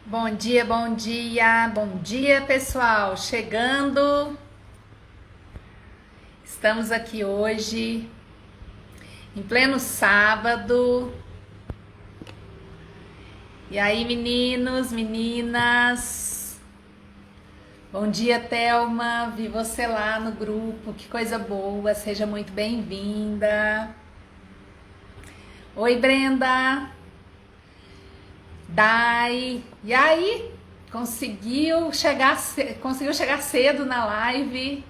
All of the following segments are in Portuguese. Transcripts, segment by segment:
Bom dia pessoal, chegando. Estamos aqui hoje em pleno sábado. E aí, meninos, meninas? Bom dia, Thelma. Vi você lá no grupo, que coisa boa. Seja muito bem-vinda. Oi, Brenda. Dai. E aí? Conseguiu chegar cedo na live?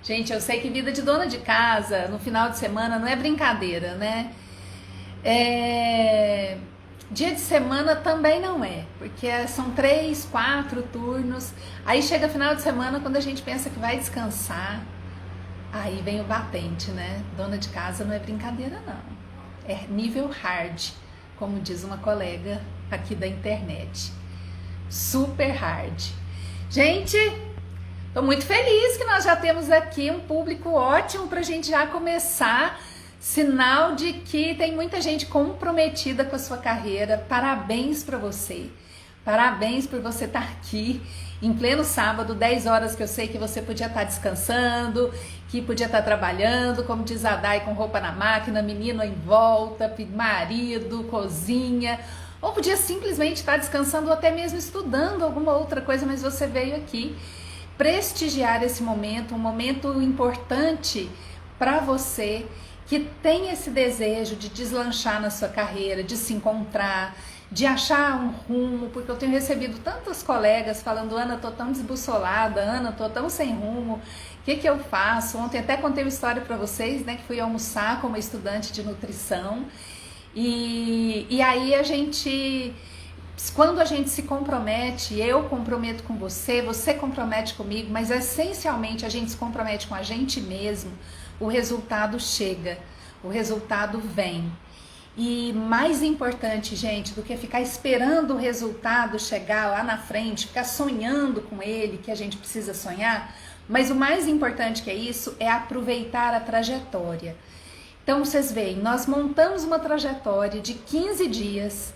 Gente, eu sei que vida de dona de casa no final de semana não é brincadeira, né? Dia de semana também não é, porque são 3, 4 turnos. Aí chega final de semana, quando a gente pensa que vai descansar, aí vem o batente, né? Dona de casa não é brincadeira, não. É nível hard, como diz uma colega aqui da internet. Super hard. Gente, tô muito feliz que nós já temos aqui um público ótimo pra gente já começar. Sinal de que tem muita gente comprometida com a sua carreira. Parabéns pra você. Parabéns por você estar aqui em pleno sábado, 10 horas, que eu sei que você podia estar descansando, que podia estar trabalhando, como diz a Dai, com roupa na máquina, menino em volta, marido, cozinha, ou podia simplesmente estar descansando ou até mesmo estudando alguma outra coisa, mas você veio aqui prestigiar esse momento, um momento importante para você que tem esse desejo de deslanchar na sua carreira, de se encontrar, de achar um rumo, porque eu tenho recebido tantos colegas falando: Ana, tô tão desbussolada, Ana, tô tão sem rumo, o que eu faço? Ontem até contei uma história para vocês, né, que fui almoçar com uma estudante de nutrição, e aí quando a gente se compromete, eu comprometo com você, você compromete comigo, mas essencialmente a gente se compromete com a gente mesmo, o resultado chega, o resultado vem. E mais importante, gente, do que ficar esperando o resultado chegar lá na frente, ficar sonhando com ele, que a gente precisa sonhar, mas o mais importante que é isso é aproveitar a trajetória. Então vocês veem, nós montamos uma trajetória de 15 dias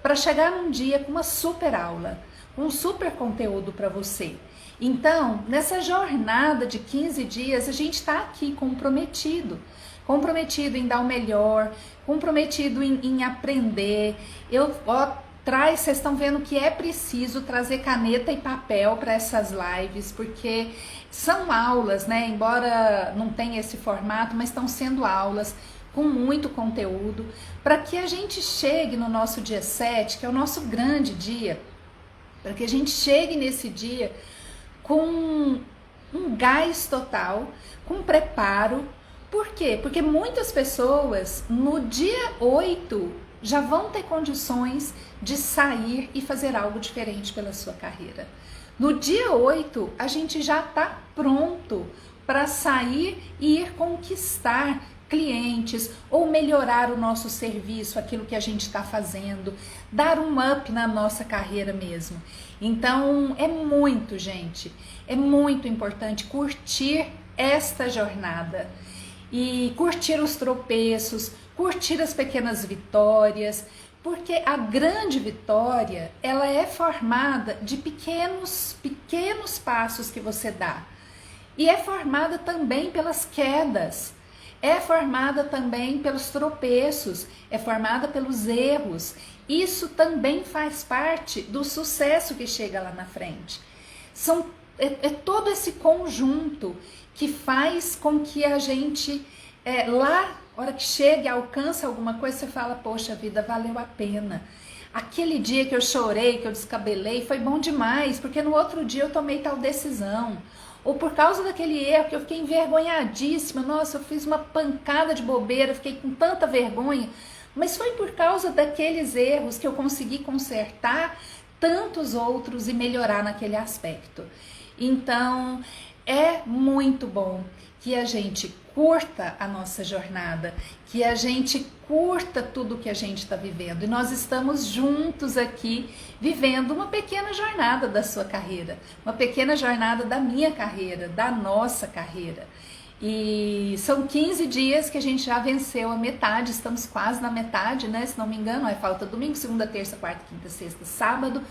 para chegar num dia com uma super aula, um super conteúdo para você. Então, nessa jornada de 15 dias, a gente está aqui comprometido em dar o melhor, comprometido em aprender. Vocês estão vendo que é preciso trazer caneta e papel para essas lives, porque são aulas, né? Embora não tenha esse formato, mas estão sendo aulas com muito conteúdo, para que a gente chegue no nosso dia 7, que é o nosso grande dia, para que a gente chegue nesse dia com um gás total, com preparo. Por quê? Porque muitas pessoas no dia 8 já vão ter condições de sair e fazer algo diferente pela sua carreira. No dia 8, a gente já está pronto para sair e ir conquistar clientes ou melhorar o nosso serviço, aquilo que a gente está fazendo, dar um up na nossa carreira mesmo. Então é muito, gente, é muito importante curtir esta jornada e curtir os tropeços, curtir as pequenas vitórias, porque a grande vitória, ela é formada de pequenos passos que você dá, e é formada também pelas quedas, é formada também pelos tropeços, é formada pelos erros. Isso também faz parte do sucesso que chega lá na frente. É todo esse conjunto que faz com que a gente, lá, na hora que chega e alcança alguma coisa, você fala: poxa vida, valeu a pena. Aquele dia que eu chorei, que eu descabelei, foi bom demais, porque no outro dia eu tomei tal decisão. Ou por causa daquele erro que eu fiquei envergonhadíssima, nossa, eu fiz uma pancada de bobeira, fiquei com tanta vergonha, mas foi por causa daqueles erros que eu consegui consertar tantos outros e melhorar naquele aspecto. Então, é muito bom que a gente curta a nossa jornada, que a gente curta tudo que a gente está vivendo. E nós estamos juntos aqui, vivendo uma pequena jornada da sua carreira, uma pequena jornada da minha carreira, da nossa carreira. E são 15 dias que a gente já venceu a metade, estamos quase na metade, né? Se não me engano, aí falta domingo, segunda, terça, quarta, quinta, sexta, sábado.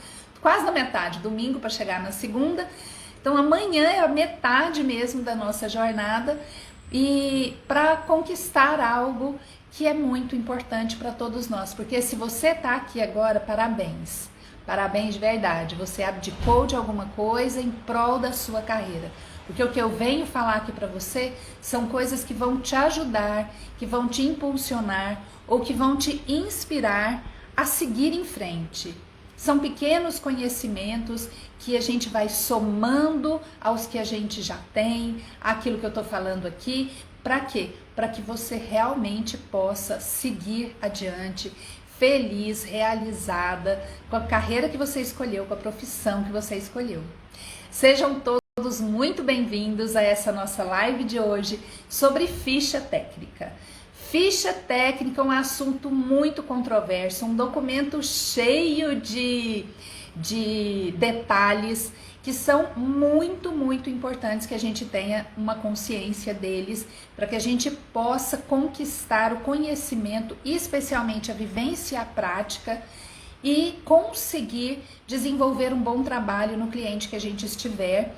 quase na metade, domingo para chegar na segunda. Então amanhã é a metade mesmo da nossa jornada e para conquistar algo que é muito importante para todos nós, porque se você está aqui agora, parabéns. Parabéns de verdade, você abdicou de alguma coisa em prol da sua carreira. Porque o que eu venho falar aqui para você são coisas que vão te ajudar, que vão te impulsionar ou que vão te inspirar a seguir em frente. São pequenos conhecimentos que a gente vai somando aos que a gente já tem, aquilo que eu estou falando aqui. Para quê? Para que você realmente possa seguir adiante, feliz, realizada, com a carreira que você escolheu, com a profissão que você escolheu. Sejam todos muito bem-vindos a essa nossa live de hoje sobre ficha técnica. Ficha técnica é um assunto muito controverso, um documento cheio de detalhes que são muito importantes que a gente tenha uma consciência deles, para que a gente possa conquistar o conhecimento, especialmente a vivência e a prática, e conseguir desenvolver um bom trabalho no cliente que a gente estiver.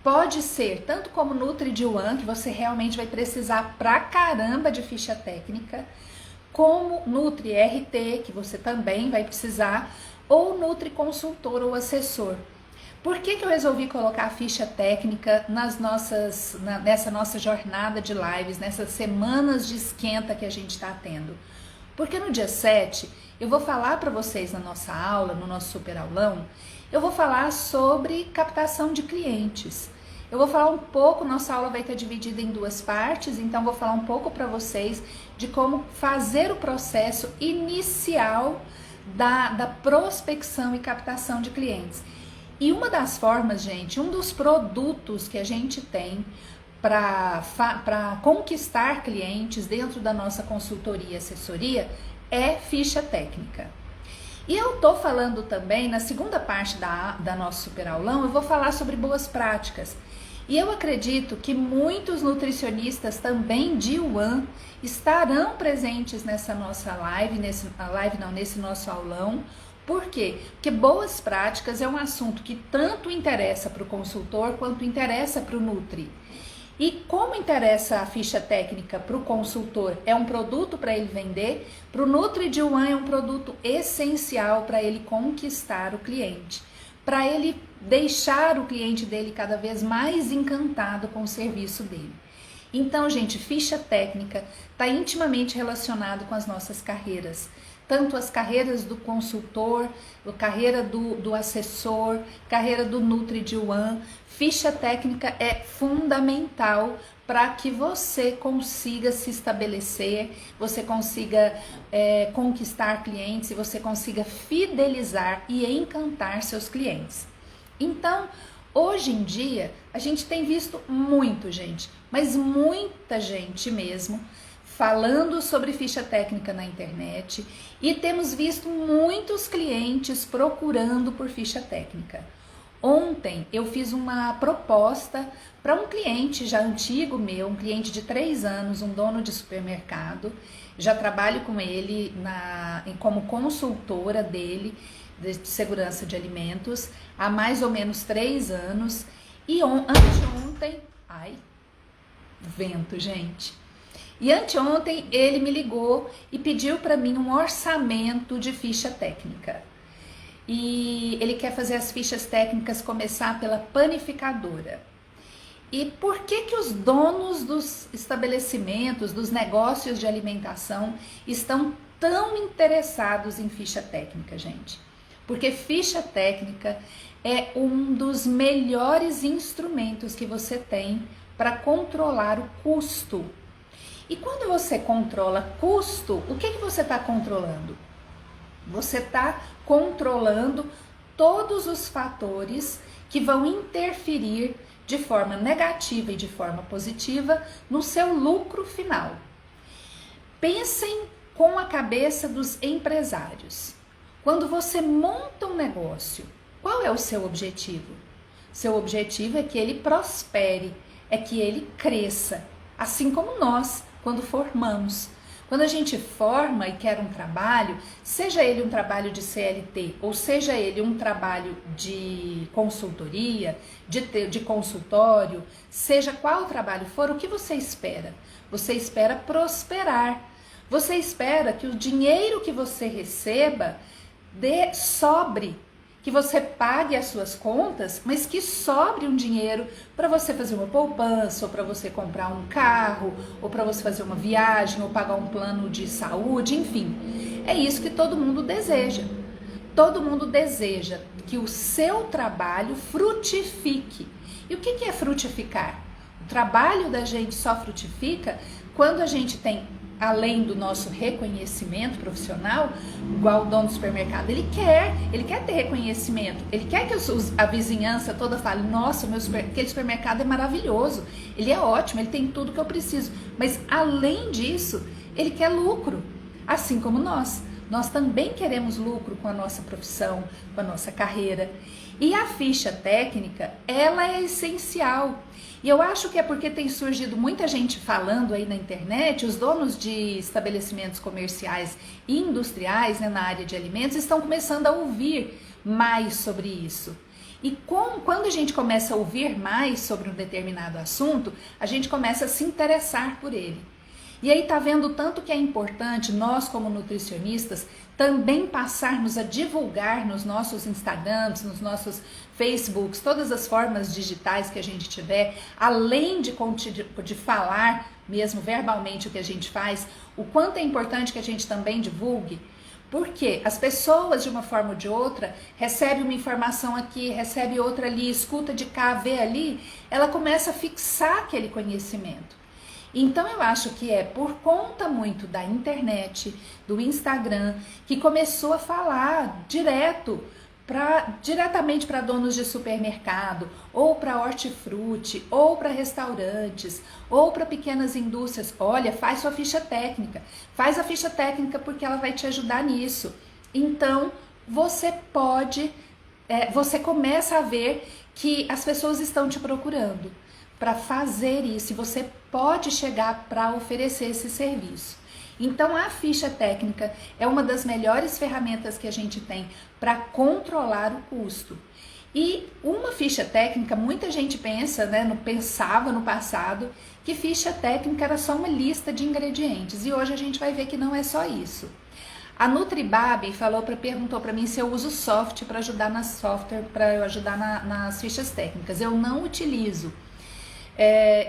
Pode ser tanto como Nutri D1, que você realmente vai precisar pra caramba de ficha técnica, como Nutri RT, que você também vai precisar, ou Nutri Consultor ou Assessor. Por que eu resolvi colocar a ficha técnica nessa nossa jornada de lives, nessas semanas de esquenta que a gente está tendo? Porque no dia 7, eu vou falar para vocês na nossa aula, no nosso super aulão, eu vou falar sobre captação de clientes. Eu vou falar um pouco, nossa aula vai estar dividida em duas partes, então vou falar um pouco para vocês de como fazer o processo inicial da prospecção e captação de clientes. E uma das formas, gente, um dos produtos que a gente tem para conquistar clientes dentro da nossa consultoria e assessoria é ficha técnica. E eu tô falando também, na segunda parte da nosso super aulão, eu vou falar sobre boas práticas. E eu acredito que muitos nutricionistas também de UAN estarão presentes nessa nossa live, nesse nosso aulão. Por quê? Porque boas práticas é um assunto que tanto interessa para o consultor quanto interessa para o Nutri. E como interessa a ficha técnica para o consultor, é um produto para ele vender, para o Nutri D1 é um produto essencial para ele conquistar o cliente, para ele deixar o cliente dele cada vez mais encantado com o serviço dele. Então, gente, ficha técnica está intimamente relacionado com as nossas carreiras. Tanto as carreiras do consultor, a carreira do assessor, carreira do Nutri D1. Ficha técnica é fundamental para que você consiga se estabelecer, você consiga conquistar clientes e você consiga fidelizar e encantar seus clientes. Então, hoje em dia, a gente tem visto muito, gente, mas muita gente mesmo, falando sobre ficha técnica na internet e temos visto muitos clientes procurando por ficha técnica. Ontem eu fiz uma proposta para um cliente já antigo meu, um cliente de 3 anos, um dono de supermercado. Já trabalho com ele como consultora dele de segurança de alimentos há mais ou menos 3 anos. E anteontem, vento, gente. E anteontem ele me ligou e pediu para mim um orçamento de ficha técnica. E ele quer fazer as fichas técnicas começar pela panificadora. E por que os donos dos estabelecimentos, dos negócios de alimentação estão tão interessados em ficha técnica, gente? Porque ficha técnica é um dos melhores instrumentos que você tem para controlar o custo. E quando você controla custo, o que você está controlando? Você está controlando todos os fatores que vão interferir de forma negativa e de forma positiva no seu lucro final. Pensem com a cabeça dos empresários. Quando você monta um negócio, qual é o seu objetivo? Seu objetivo é que ele prospere, é que ele cresça, assim como nós, quando formamos. Quando a gente forma e quer um trabalho, seja ele um trabalho de CLT ou seja ele um trabalho de consultoria, de consultório, seja qual o trabalho for, o que você espera? Você espera prosperar. Você espera que o dinheiro que você receba sobre, que você pague as suas contas, mas que sobre um dinheiro para você fazer uma poupança, ou para você comprar um carro, ou para você fazer uma viagem, ou pagar um plano de saúde, enfim. É isso que todo mundo deseja. Todo mundo deseja que o seu trabalho frutifique. E o que é frutificar? O trabalho da gente só frutifica quando a gente tem, além do nosso reconhecimento profissional, igual o dono do supermercado, ele quer ter reconhecimento, ele quer que a vizinhança toda fale, nossa, aquele supermercado é maravilhoso, ele é ótimo, ele tem tudo que eu preciso, mas além disso, ele quer lucro, assim como nós também queremos lucro com a nossa profissão, com a nossa carreira, e a ficha técnica, ela é essencial. E eu acho que é porque tem surgido muita gente falando aí na internet, os donos de estabelecimentos comerciais e industriais, né, na área de alimentos, estão começando a ouvir mais sobre isso. E quando a gente começa a ouvir mais sobre um determinado assunto, a gente começa a se interessar por ele. E aí tá vendo tanto que é importante nós como nutricionistas também passarmos a divulgar nos nossos Instagrams, nos nossos Facebooks, todas as formas digitais que a gente tiver, além de falar mesmo verbalmente o que a gente faz, o quanto é importante que a gente também divulgue, porque as pessoas de uma forma ou de outra recebem uma informação aqui, recebe outra ali, escuta de cá, vê ali, ela começa a fixar aquele conhecimento. Então eu acho que é por conta muito da internet, do Instagram, que começou a falar diretamente para donos de supermercado, ou para hortifruti, ou para restaurantes, ou para pequenas indústrias. Olha, faz sua ficha técnica, faz a ficha técnica porque ela vai te ajudar nisso. Então você começa a ver que as pessoas estão te procurando para fazer isso, e você pode chegar para oferecer esse serviço. Então a ficha técnica é uma das melhores ferramentas que a gente tem para controlar o custo. E uma ficha técnica, muita gente pensava no passado que ficha técnica era só uma lista de ingredientes, e hoje a gente vai ver que não é só isso. A Nutribab perguntou para mim se eu uso software para ajudar nas fichas técnicas. Eu não utilizo.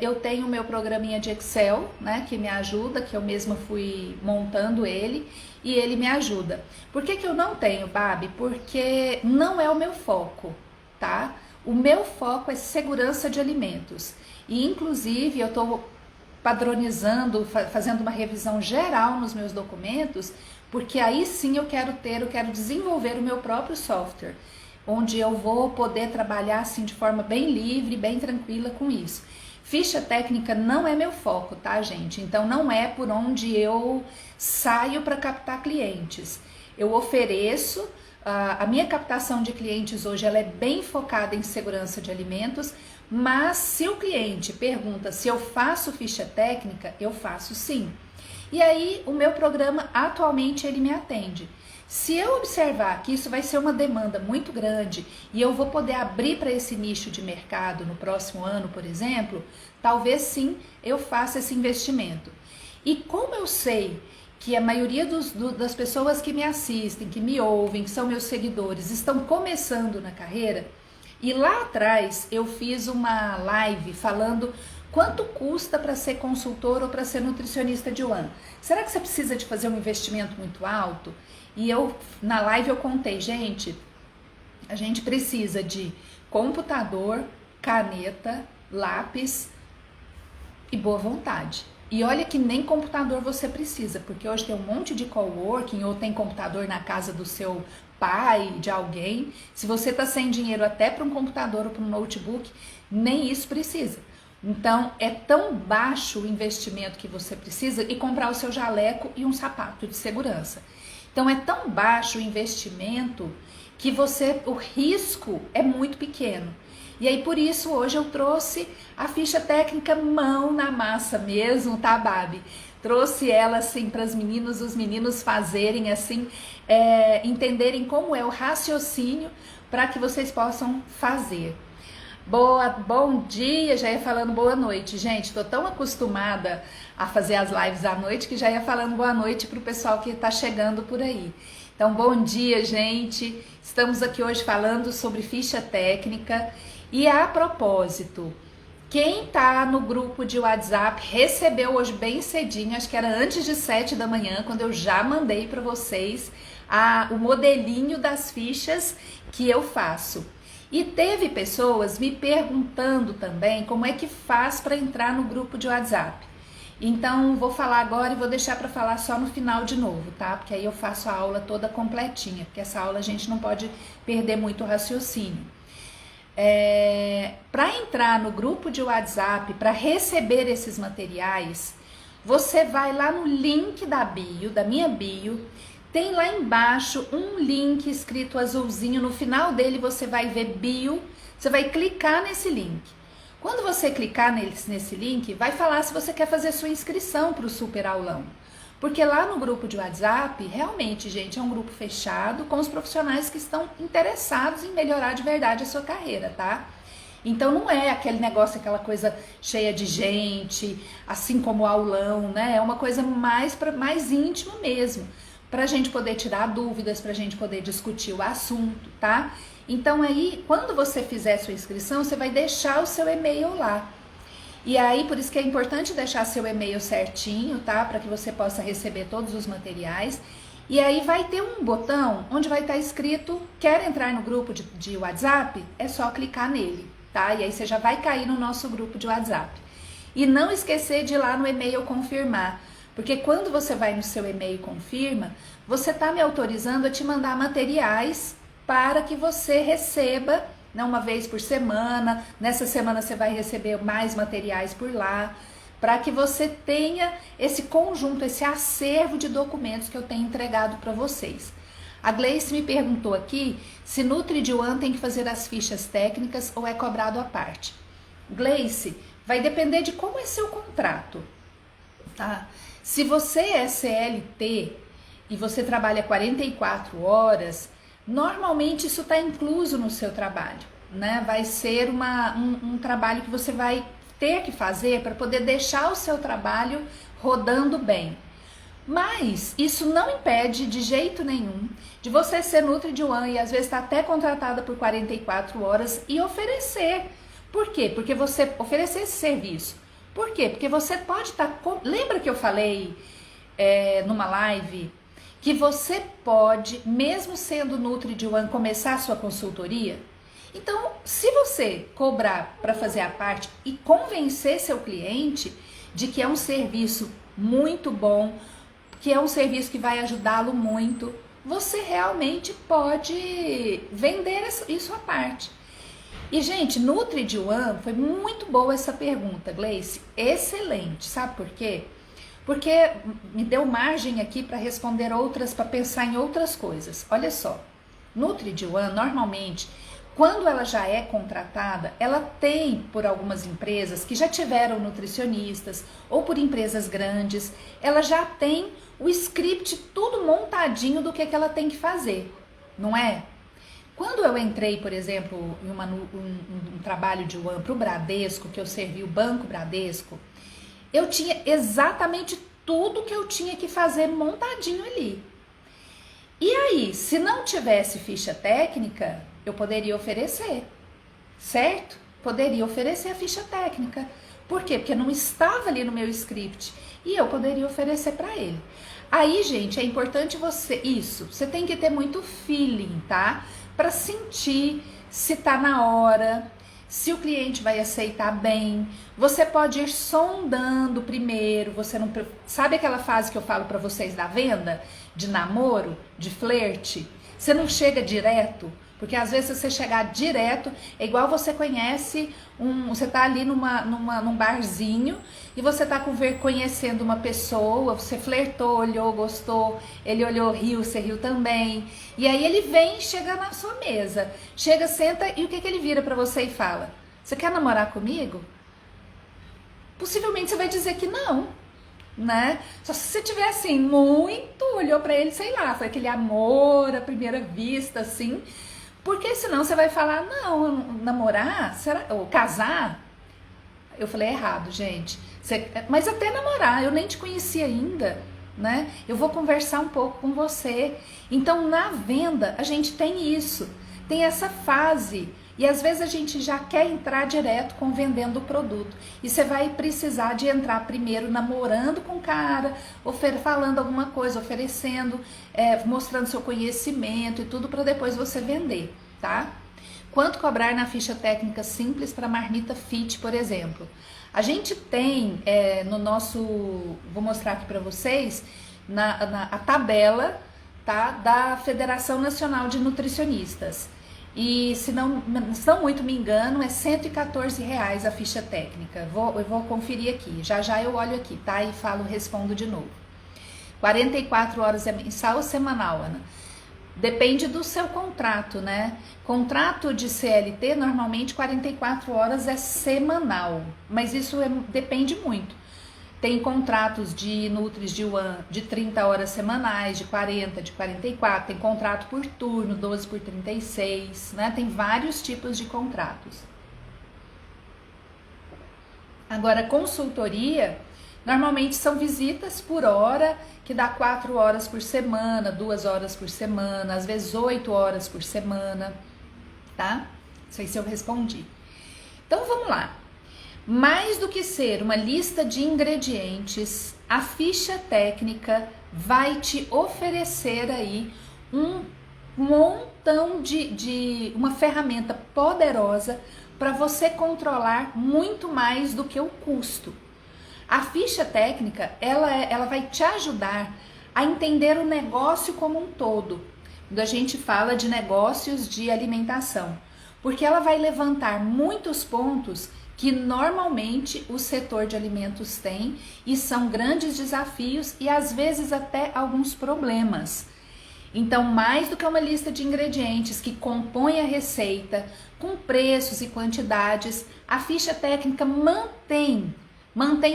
Eu tenho o meu programinha de Excel, né, que me ajuda, que eu mesma fui montando ele, e ele me ajuda. Por que eu não tenho, Babi? Porque não é o meu foco, tá? O meu foco é segurança de alimentos. E inclusive eu estou padronizando, fazendo uma revisão geral nos meus documentos, porque aí sim eu quero desenvolver o meu próprio software, onde eu vou poder trabalhar assim de forma bem livre, bem tranquila com isso. Ficha técnica não é meu foco, tá, gente? Então não é por onde eu saio para captar clientes. Eu ofereço, a minha captação de clientes hoje ela é bem focada em segurança de alimentos, mas se o cliente pergunta se eu faço ficha técnica, eu faço sim. E aí o meu programa atualmente ele me atende. Se eu observar que isso vai ser uma demanda muito grande e eu vou poder abrir para esse nicho de mercado no próximo ano, por exemplo, talvez sim eu faça esse investimento. E como eu sei que a maioria das pessoas que me assistem, que me ouvem, que são meus seguidores, estão começando na carreira, e lá atrás eu fiz uma live falando quanto custa para ser consultor ou para ser nutricionista de one. Será que você precisa de fazer um investimento muito alto? E na live eu contei, gente, a gente precisa de computador, caneta, lápis e boa vontade. E olha que nem computador você precisa, porque hoje tem um monte de coworking ou tem computador na casa do seu pai, de alguém. Se você está sem dinheiro até para um computador ou para um notebook, nem isso precisa. Então é tão baixo o investimento que você precisa e comprar o seu jaleco e um sapato de segurança. Então é tão baixo o investimento que o risco é muito pequeno. E aí por isso hoje eu trouxe a ficha técnica mão na massa mesmo, tá, Babi? trouxe ela assim para as meninas, os meninos fazerem assim, entenderem como é o raciocínio para que vocês possam fazer. Bom dia, já ia falando boa noite, gente. Tô tão acostumada a fazer as lives à noite que já ia falando boa noite pro pessoal que tá chegando por aí. Então, bom dia, gente. Estamos aqui hoje falando sobre ficha técnica e a propósito, quem tá no grupo de WhatsApp recebeu hoje bem cedinho, acho que era antes de 7 da manhã, quando eu já mandei para vocês o modelinho das fichas que eu faço. E teve pessoas me perguntando também como é que faz para entrar no grupo de WhatsApp. Então vou falar agora e vou deixar para falar só no final de novo, tá? Porque aí eu faço a aula toda completinha, porque essa aula a gente não pode perder muito o raciocínio. Para entrar no grupo de WhatsApp, para receber esses materiais, você vai lá no link da bio, da minha bio. Tem lá embaixo um link escrito azulzinho, no final dele você vai ver bio, você vai clicar nesse link. Quando você clicar nesse link, vai falar se você quer fazer sua inscrição para o super aulão. Porque lá no grupo de WhatsApp, realmente, gente, é um grupo fechado com os profissionais que estão interessados em melhorar de verdade a sua carreira, tá? Então não é aquele negócio, aquela coisa cheia de gente, assim como o aulão, né? É uma coisa mais íntimo mesmo, para a gente poder tirar dúvidas, para a gente poder discutir o assunto, tá? Então aí, quando você fizer sua inscrição, você vai deixar o seu e-mail lá. E aí, por isso que é importante deixar seu e-mail certinho, tá? Para que você possa receber todos os materiais. E aí vai ter um botão onde vai estar escrito, quer entrar no grupo de WhatsApp? É só clicar nele, tá? E aí você já vai cair no nosso grupo de WhatsApp. E não esquecer de ir lá no e-mail confirmar. Porque quando você vai no seu e-mail confirma, você está me autorizando a te mandar materiais para que você receba, né, uma vez por semana. Nessa semana você vai receber mais materiais por lá, para que você tenha esse conjunto, esse acervo de documentos que eu tenho entregado para vocês. A Gleice me perguntou aqui se Nutri de One tem que fazer as fichas técnicas ou é cobrado à parte. Gleice, vai depender de como é seu contrato, tá? Se você é CLT e você trabalha 44 horas, normalmente isso está incluso no seu trabalho, né? Vai ser um trabalho que você vai ter que fazer para poder deixar o seu trabalho rodando bem. Mas isso não impede de jeito nenhum de você ser Nutri de One e às vezes está até contratada por 44 horas e oferecer. Por quê? Porque você oferecer esse serviço. Por quê? Porque você pode estar... Lembra que eu falei numa live que você pode, mesmo sendo Nutri de One, começar a sua consultoria? Então, se você cobrar para fazer a parte e convencer seu cliente de que é um serviço muito bom, que é um serviço que vai ajudá-lo muito, você realmente pode vender isso à parte. E, gente, Nutri de One, foi muito boa essa pergunta, Gleice, excelente, sabe por quê? Porque me deu margem aqui para responder outras, para pensar em outras coisas. Olha só, Nutri de One, normalmente, quando ela já é contratada, ela tem por algumas empresas que já tiveram nutricionistas, ou por empresas grandes, ela já tem o script tudo montadinho do que ela tem que fazer, não é? Quando eu entrei, por exemplo, em um trabalho de One para o Bradesco, que eu servi o Banco Bradesco, eu tinha exatamente tudo que eu tinha que fazer montadinho ali. E aí, se não tivesse ficha técnica, eu poderia oferecer, certo? Poderia oferecer a ficha técnica. Por quê? Porque não estava ali no meu script e eu poderia oferecer para ele. Aí, gente, é importante você tem que ter muito feeling, tá? Para sentir se tá na hora, se o cliente vai aceitar bem. Você pode ir sondando primeiro, você não sabe aquela fase que eu falo para vocês da venda, de namoro, de flerte? Você não chega direto, porque às vezes se você chegar direto, é igual você conhece você tá ali num barzinho e você tá conhecendo uma pessoa, você flertou, olhou, gostou, ele olhou, riu, você riu também. E aí ele vem, chega na sua mesa, chega, senta e o que ele vira pra você e fala? Você quer namorar comigo? Possivelmente você vai dizer que não. né? Só se você tiver assim, muito, olhou pra ele, sei lá, foi aquele amor à primeira vista, assim, porque senão você vai falar, não, namorar, será, ou casar, eu falei errado, gente, mas até namorar, eu nem te conhecia ainda, né? Eu vou conversar um pouco com você. Então, na venda, a gente tem isso, tem essa fase. E às vezes a gente já quer entrar direto com vendendo o produto. E você vai precisar de entrar primeiro namorando com o cara, falando alguma coisa, oferecendo, mostrando seu conhecimento e tudo para depois você vender, tá? Quanto cobrar na ficha técnica simples para marmita fit, por exemplo? A gente tem no nosso, vou mostrar aqui para vocês, a tabela, tá, da Federação Nacional de Nutricionistas. E se não muito me engano, é R$114 a ficha técnica. Eu vou conferir aqui, já eu olho aqui, tá? E respondo de novo. 44 horas é mensal ou semanal, Ana? Depende do seu contrato, né? Contrato de CLT, normalmente 44 horas é semanal, mas isso depende muito. Tem contratos de Nutris de 30 horas semanais, de 40, de 44, tem contrato por turno, 12 por 36, né? Tem vários tipos de contratos. Agora, consultoria, normalmente são visitas por hora, que dá 4 horas por semana, 2 horas por semana, às vezes 8 horas por semana, tá? Não sei se eu respondi. Então, vamos lá. Mais do que ser uma lista de ingredientes, a ficha técnica vai te oferecer aí um montão de uma ferramenta poderosa para você controlar muito mais do que o custo. A ficha técnica, ela vai te ajudar a entender o negócio como um todo, quando a gente fala de negócios de alimentação, porque ela vai levantar muitos pontos que normalmente o setor de alimentos tem e são grandes desafios e às vezes até alguns problemas. Então, mais do que uma lista de ingredientes que compõe a receita, com preços e quantidades, a ficha técnica mantém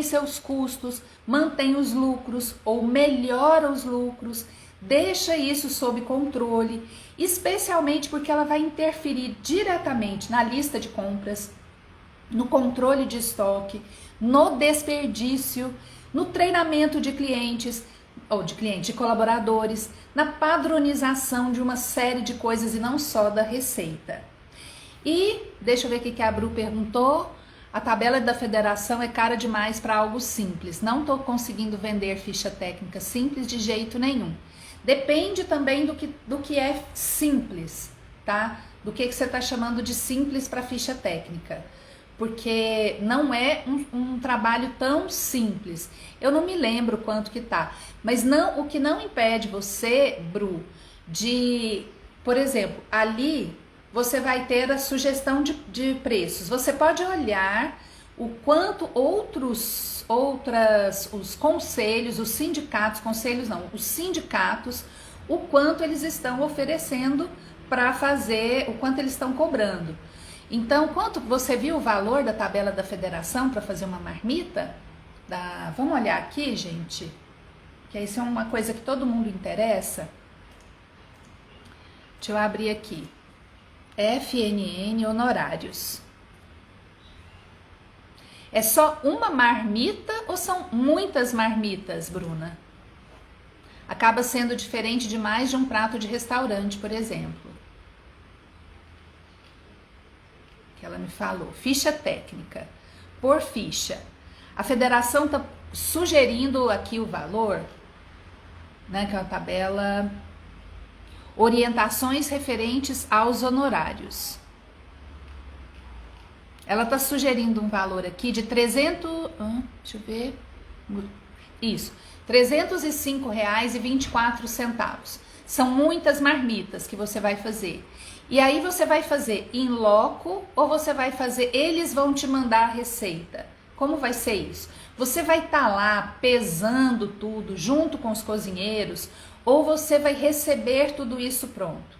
seus custos, mantém os lucros ou melhora os lucros, deixa isso sob controle, especialmente porque ela vai interferir diretamente na lista de compras, no controle de estoque, no desperdício, no treinamento de clientes, de colaboradores, na padronização de uma série de coisas e não só da receita. E deixa eu ver o que a Bru perguntou. A tabela da federação é cara demais para algo simples. Não estou conseguindo vender ficha técnica simples de jeito nenhum. Depende também do que é simples, tá? Do que você está chamando de simples para ficha técnica. Porque não é um trabalho tão simples. Eu não me lembro quanto que tá. Mas o que não impede você, Bru, de, por exemplo, ali você vai ter a sugestão de preços. Você pode olhar o quanto os conselhos, os sindicatos, os sindicatos, o quanto eles estão oferecendo para fazer, o quanto eles estão cobrando. Então, quanto você viu o valor da tabela da federação para fazer uma marmita? Vamos olhar aqui, gente, que isso é uma coisa que todo mundo interessa. Deixa eu abrir aqui. FNN honorários. É só uma marmita ou são muitas marmitas, Bruna? Acaba sendo diferente de mais de um prato de restaurante, por exemplo. Que ela me falou. Ficha técnica. Por ficha. A federação está sugerindo aqui o valor, né, que é uma tabela. Orientações referentes aos honorários. Ela está sugerindo um valor aqui de 300, deixa eu ver, isso, R$305,24. São muitas marmitas que você vai fazer. E aí você vai fazer in loco ou você vai fazer, eles vão te mandar a receita. Como vai ser isso? Você vai estar lá pesando tudo junto com os cozinheiros ou você vai receber tudo isso pronto?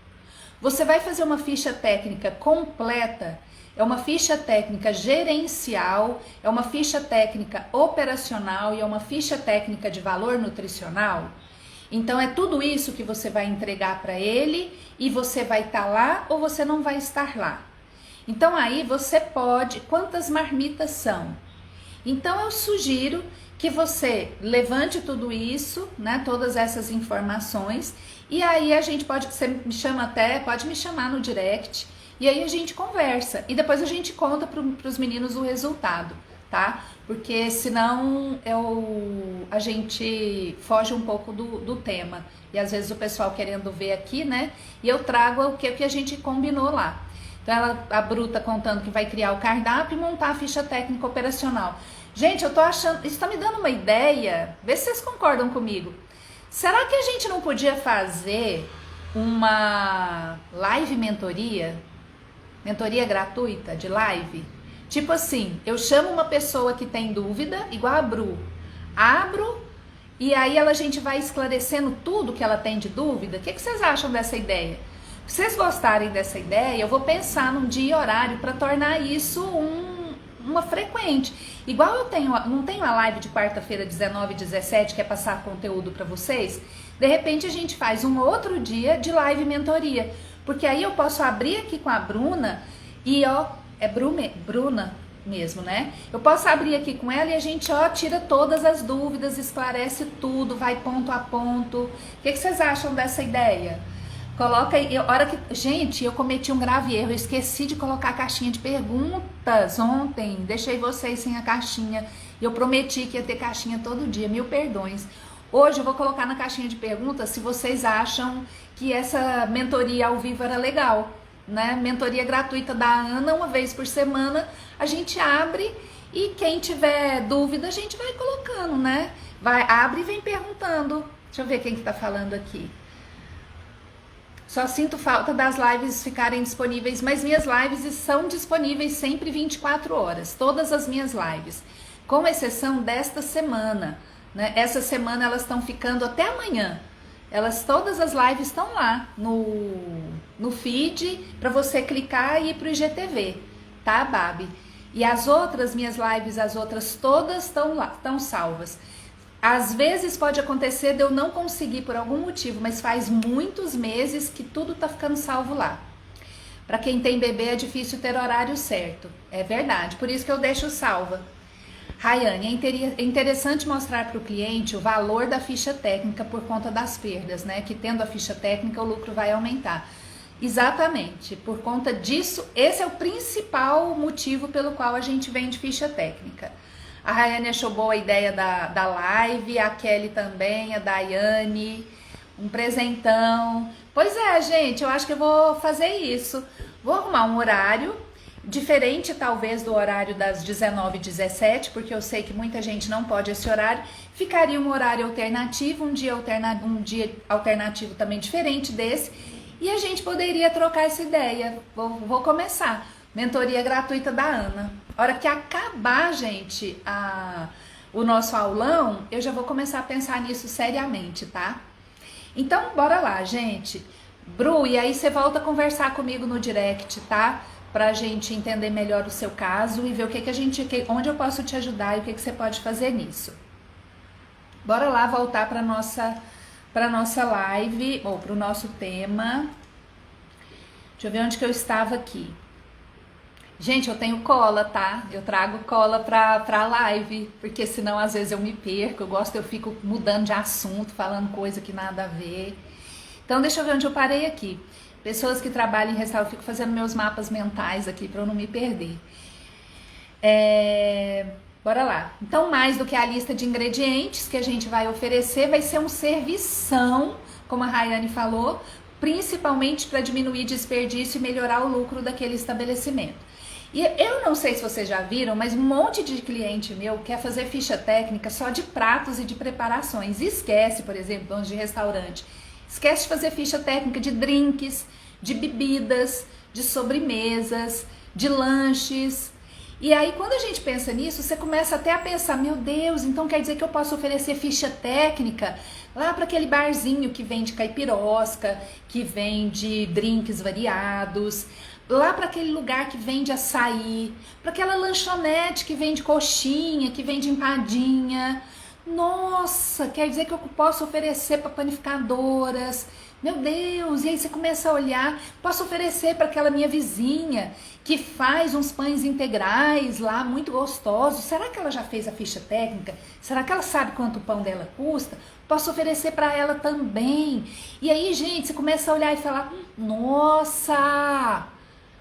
Você vai fazer uma ficha técnica completa é uma ficha técnica gerencial, é uma ficha técnica operacional e é uma ficha técnica de valor nutricional. Então é tudo isso que você vai entregar para ele e você vai estar lá ou você não vai estar lá. Então aí você pode, quantas marmitas são? Então eu sugiro que você levante tudo isso, né, todas essas informações, e aí a gente pode, você me chama até, pode me chamar no direct, e aí a gente conversa, e depois a gente conta para os meninos o resultado, tá? Porque senão a gente foge um pouco do tema, e às vezes o pessoal querendo ver aqui, né, e eu trago o que a gente combinou lá. Então a Bru tá contando que vai criar o cardápio e montar a ficha técnica operacional. Gente, eu tô achando, isso tá me dando uma ideia, vê se vocês concordam comigo. Será que a gente não podia fazer uma live mentoria gratuita de live? Tipo assim, eu chamo uma pessoa que tem dúvida, igual a Bru, abro e aí a gente vai esclarecendo tudo que ela tem de dúvida. O que vocês acham dessa ideia? Se vocês gostarem dessa ideia, eu vou pensar num dia e horário para tornar isso uma frequente. Igual não tenho a live de quarta-feira, 19 e 17, que é passar conteúdo para vocês. De repente a gente faz um outro dia de live mentoria, porque aí eu posso abrir aqui com a Bruna e Bruna mesmo, né? Eu posso abrir aqui com ela e a gente tira todas as dúvidas, esclarece tudo, vai ponto a ponto. O que vocês acham dessa ideia? Coloca aí, gente, eu cometi um grave erro, eu esqueci de colocar a caixinha de perguntas ontem, deixei vocês sem a caixinha, eu prometi que ia ter caixinha todo dia, mil perdões. Hoje eu vou colocar na caixinha de perguntas se vocês acham que essa mentoria ao vivo era legal, né? Mentoria gratuita da Ana, uma vez por semana, a gente abre e quem tiver dúvida a gente vai colocando, né? Abre e vem perguntando. Deixa eu ver quem que tá falando aqui. Só sinto falta das lives ficarem disponíveis, mas minhas lives são disponíveis sempre 24 horas, todas as minhas lives, com exceção desta semana, né? Essa semana elas estão ficando até amanhã, todas as lives estão lá no feed, para você clicar e ir pro IGTV, tá, Babi? E as outras minhas lives, as outras todas estão lá, estão salvas. Às vezes pode acontecer de eu não conseguir por algum motivo, mas faz muitos meses que tudo tá ficando salvo lá. Para quem tem bebê é difícil ter horário certo. É verdade, por isso que eu deixo salva. Rayane, é interessante mostrar para o cliente o valor da ficha técnica por conta das perdas, né? Que tendo a ficha técnica o lucro vai aumentar. Exatamente, por conta disso, esse é o principal motivo pelo qual a gente vende ficha técnica. A Rayane achou boa a ideia da live, a Kelly também, a Daiane, um presentão. Pois é, gente, eu acho que eu vou fazer isso. Vou arrumar um horário, diferente talvez do horário das 19 e 17, porque eu sei que muita gente não pode esse horário. Ficaria um horário alternativo, um dia alternativo também diferente desse, e a gente poderia trocar essa ideia. Vou começar. Mentoria gratuita da Ana. A hora que acabar, gente, o nosso aulão, eu já vou começar a pensar nisso seriamente, tá? Então, bora lá, gente. Bru, e aí você volta a conversar comigo no direct, tá? Pra gente entender melhor o seu caso e ver onde eu posso te ajudar e o que você pode fazer nisso. Bora lá voltar pra nossa live, ou pro nosso tema. Deixa eu ver onde que eu estava aqui. Gente, eu tenho cola, tá? Eu trago cola pra live, porque senão às vezes eu me perco, eu fico mudando de assunto, falando coisa que nada a ver. Então deixa eu ver onde eu parei aqui. Pessoas que trabalham em restaurante, eu fico fazendo meus mapas mentais aqui pra eu não me perder. Bora lá. Então, mais do que a lista de ingredientes que a gente vai oferecer, vai ser um servição, como a Rayane falou, principalmente para diminuir desperdício e melhorar o lucro daquele estabelecimento. E eu não sei se vocês já viram, mas um monte de cliente meu quer fazer ficha técnica só de pratos e de preparações. E esquece, por exemplo, donos de restaurante, esquece de fazer ficha técnica de drinks, de bebidas, de sobremesas, de lanches. E aí, quando a gente pensa nisso, você começa até a pensar, meu Deus, então quer dizer que eu posso oferecer ficha técnica lá para aquele barzinho que vende caipirosca, que vende drinks variados, lá para aquele lugar que vende açaí, para aquela lanchonete que vende coxinha, que vende empadinha. Nossa, quer dizer que eu posso oferecer para panificadoras. Meu Deus, e aí você começa a olhar, posso oferecer para aquela minha vizinha que faz uns pães integrais lá, muito gostosos. Será que ela já fez a ficha técnica? Será que ela sabe quanto o pão dela custa? Posso oferecer para ela também. E aí, gente, você começa a olhar e falar, nossa,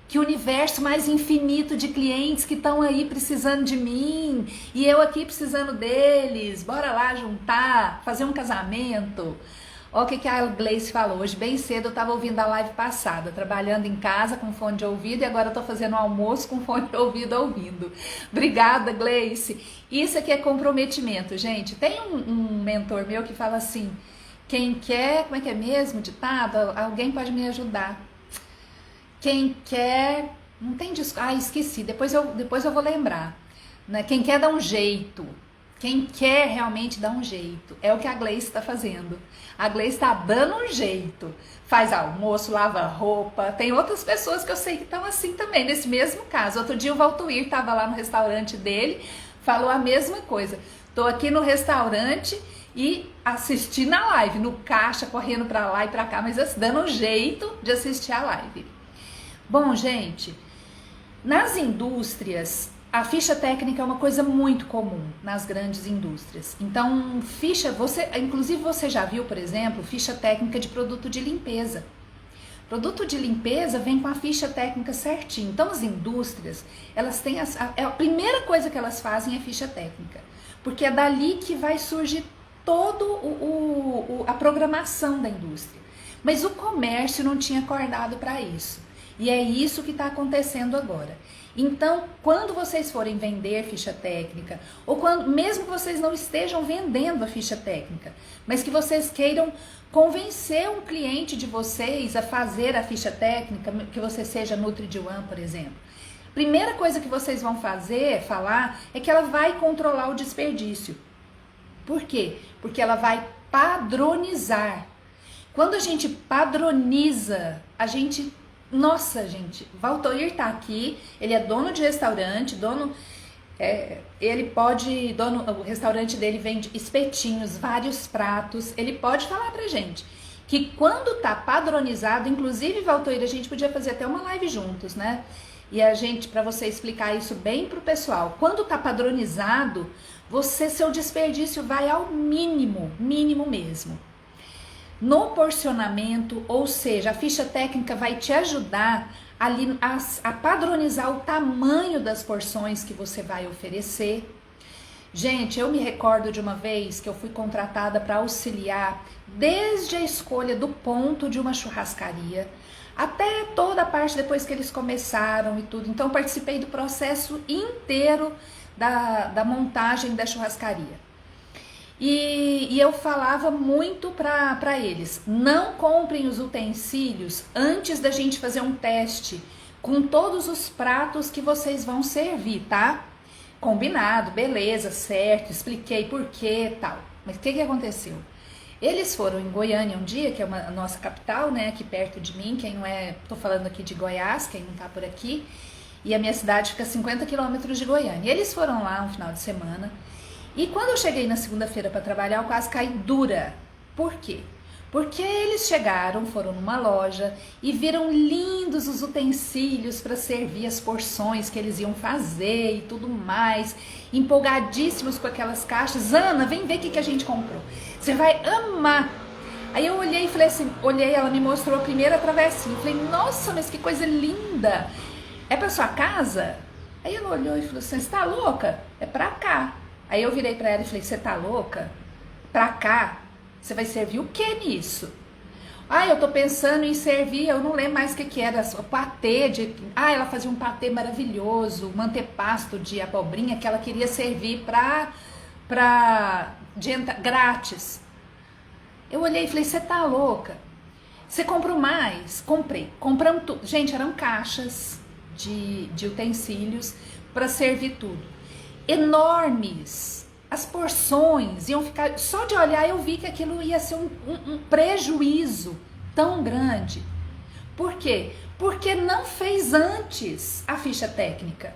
que universo mais infinito de clientes que estão aí precisando de mim e eu aqui precisando deles. Bora lá juntar, fazer um casamento. Olha o que a Gleice falou. Hoje bem cedo eu estava ouvindo a live passada, trabalhando em casa com fone de ouvido e agora eu estou fazendo almoço com fone de ouvido ouvindo. Obrigada, Gleice. Isso aqui é comprometimento, gente. Tem um mentor meu que fala assim, quem quer, como é que é mesmo, ditado? Alguém pode me ajudar. Quem quer, não tem esqueci, depois eu vou lembrar, né? Quem quer dar um jeito, quem quer realmente dar um jeito, é o que a Gleice está fazendo. A Gleice está dando um jeito, faz almoço, lava roupa. Tem outras pessoas que eu sei que estão assim também, nesse mesmo caso. Outro dia o Valtuir estava lá no restaurante dele, falou a mesma coisa. Tô aqui no restaurante e assisti na live, no caixa, correndo para lá e para cá, mas dando um jeito de assistir a live. Bom, gente, nas indústrias, a ficha técnica é uma coisa muito comum nas grandes indústrias. Então, inclusive você já viu, por exemplo, ficha técnica de produto de limpeza. Produto de limpeza vem com a ficha técnica certinho. Então, as indústrias, elas têm a primeira coisa que elas fazem é ficha técnica, porque é dali que vai surgir toda a programação da indústria. Mas o comércio não tinha acordado para isso. E é isso que está acontecendo agora. Então, quando vocês forem vender ficha técnica, ou mesmo que vocês não estejam vendendo a ficha técnica, mas que vocês queiram convencer um cliente de vocês a fazer a ficha técnica, que você seja Nutri-D1, por exemplo. Primeira coisa que vocês vão falar, é que ela vai controlar o desperdício. Por quê? Porque ela vai padronizar. Quando a gente padroniza, nossa, gente, Valtoir tá aqui, ele é dono de restaurante, o restaurante dele vende espetinhos, vários pratos, ele pode falar pra gente que quando tá padronizado, inclusive, Valtoir, a gente podia fazer até uma live juntos, né? E pra você explicar isso bem pro pessoal, quando tá padronizado, seu desperdício vai ao mínimo mesmo. No porcionamento, ou seja, a ficha técnica vai te ajudar a padronizar o tamanho das porções que você vai oferecer. Gente, eu me recordo de uma vez que eu fui contratada para auxiliar desde a escolha do ponto de uma churrascaria até toda a parte depois que eles começaram e tudo. Então, eu participei do processo inteiro da montagem da churrascaria. E eu falava muito para eles, não comprem os utensílios antes da gente fazer um teste com todos os pratos que vocês vão servir, tá? Combinado, beleza, certo, expliquei por quê e tal. Mas o que aconteceu? Eles foram em Goiânia um dia, que é a nossa capital, né, aqui perto de mim, tô falando aqui de Goiás, quem não tá por aqui, e a minha cidade fica a 50 quilômetros de Goiânia. Eles foram lá um final de semana. E quando eu cheguei na segunda-feira para trabalhar, eu quase caí dura. Por quê? Porque eles foram numa loja e viram lindos os utensílios para servir as porções que eles iam fazer e tudo mais, empolgadíssimos com aquelas caixas. Ana, vem ver o que a gente comprou. Você vai amar. Aí eu olhei e falei assim, ela me mostrou a primeira travessinha. Eu falei, nossa, mas que coisa linda. É para sua casa? Aí ela olhou e falou assim, você tá louca? É para cá. Aí eu virei pra ela e falei, você tá louca? Pra cá? Você vai servir o que nisso? Eu tô pensando em servir, eu não lembro mais o que era, o patê ela fazia um patê maravilhoso, um antepasto de abobrinha que ela queria servir grátis. Eu olhei e falei, você tá louca? Você comprou mais? Comprei. Compramos tudo. Gente, eram caixas de utensílios para servir tudo. Enormes. As porções iam ficar... Só de olhar eu vi que aquilo ia ser um prejuízo tão grande. Por quê? Porque não fez antes a ficha técnica.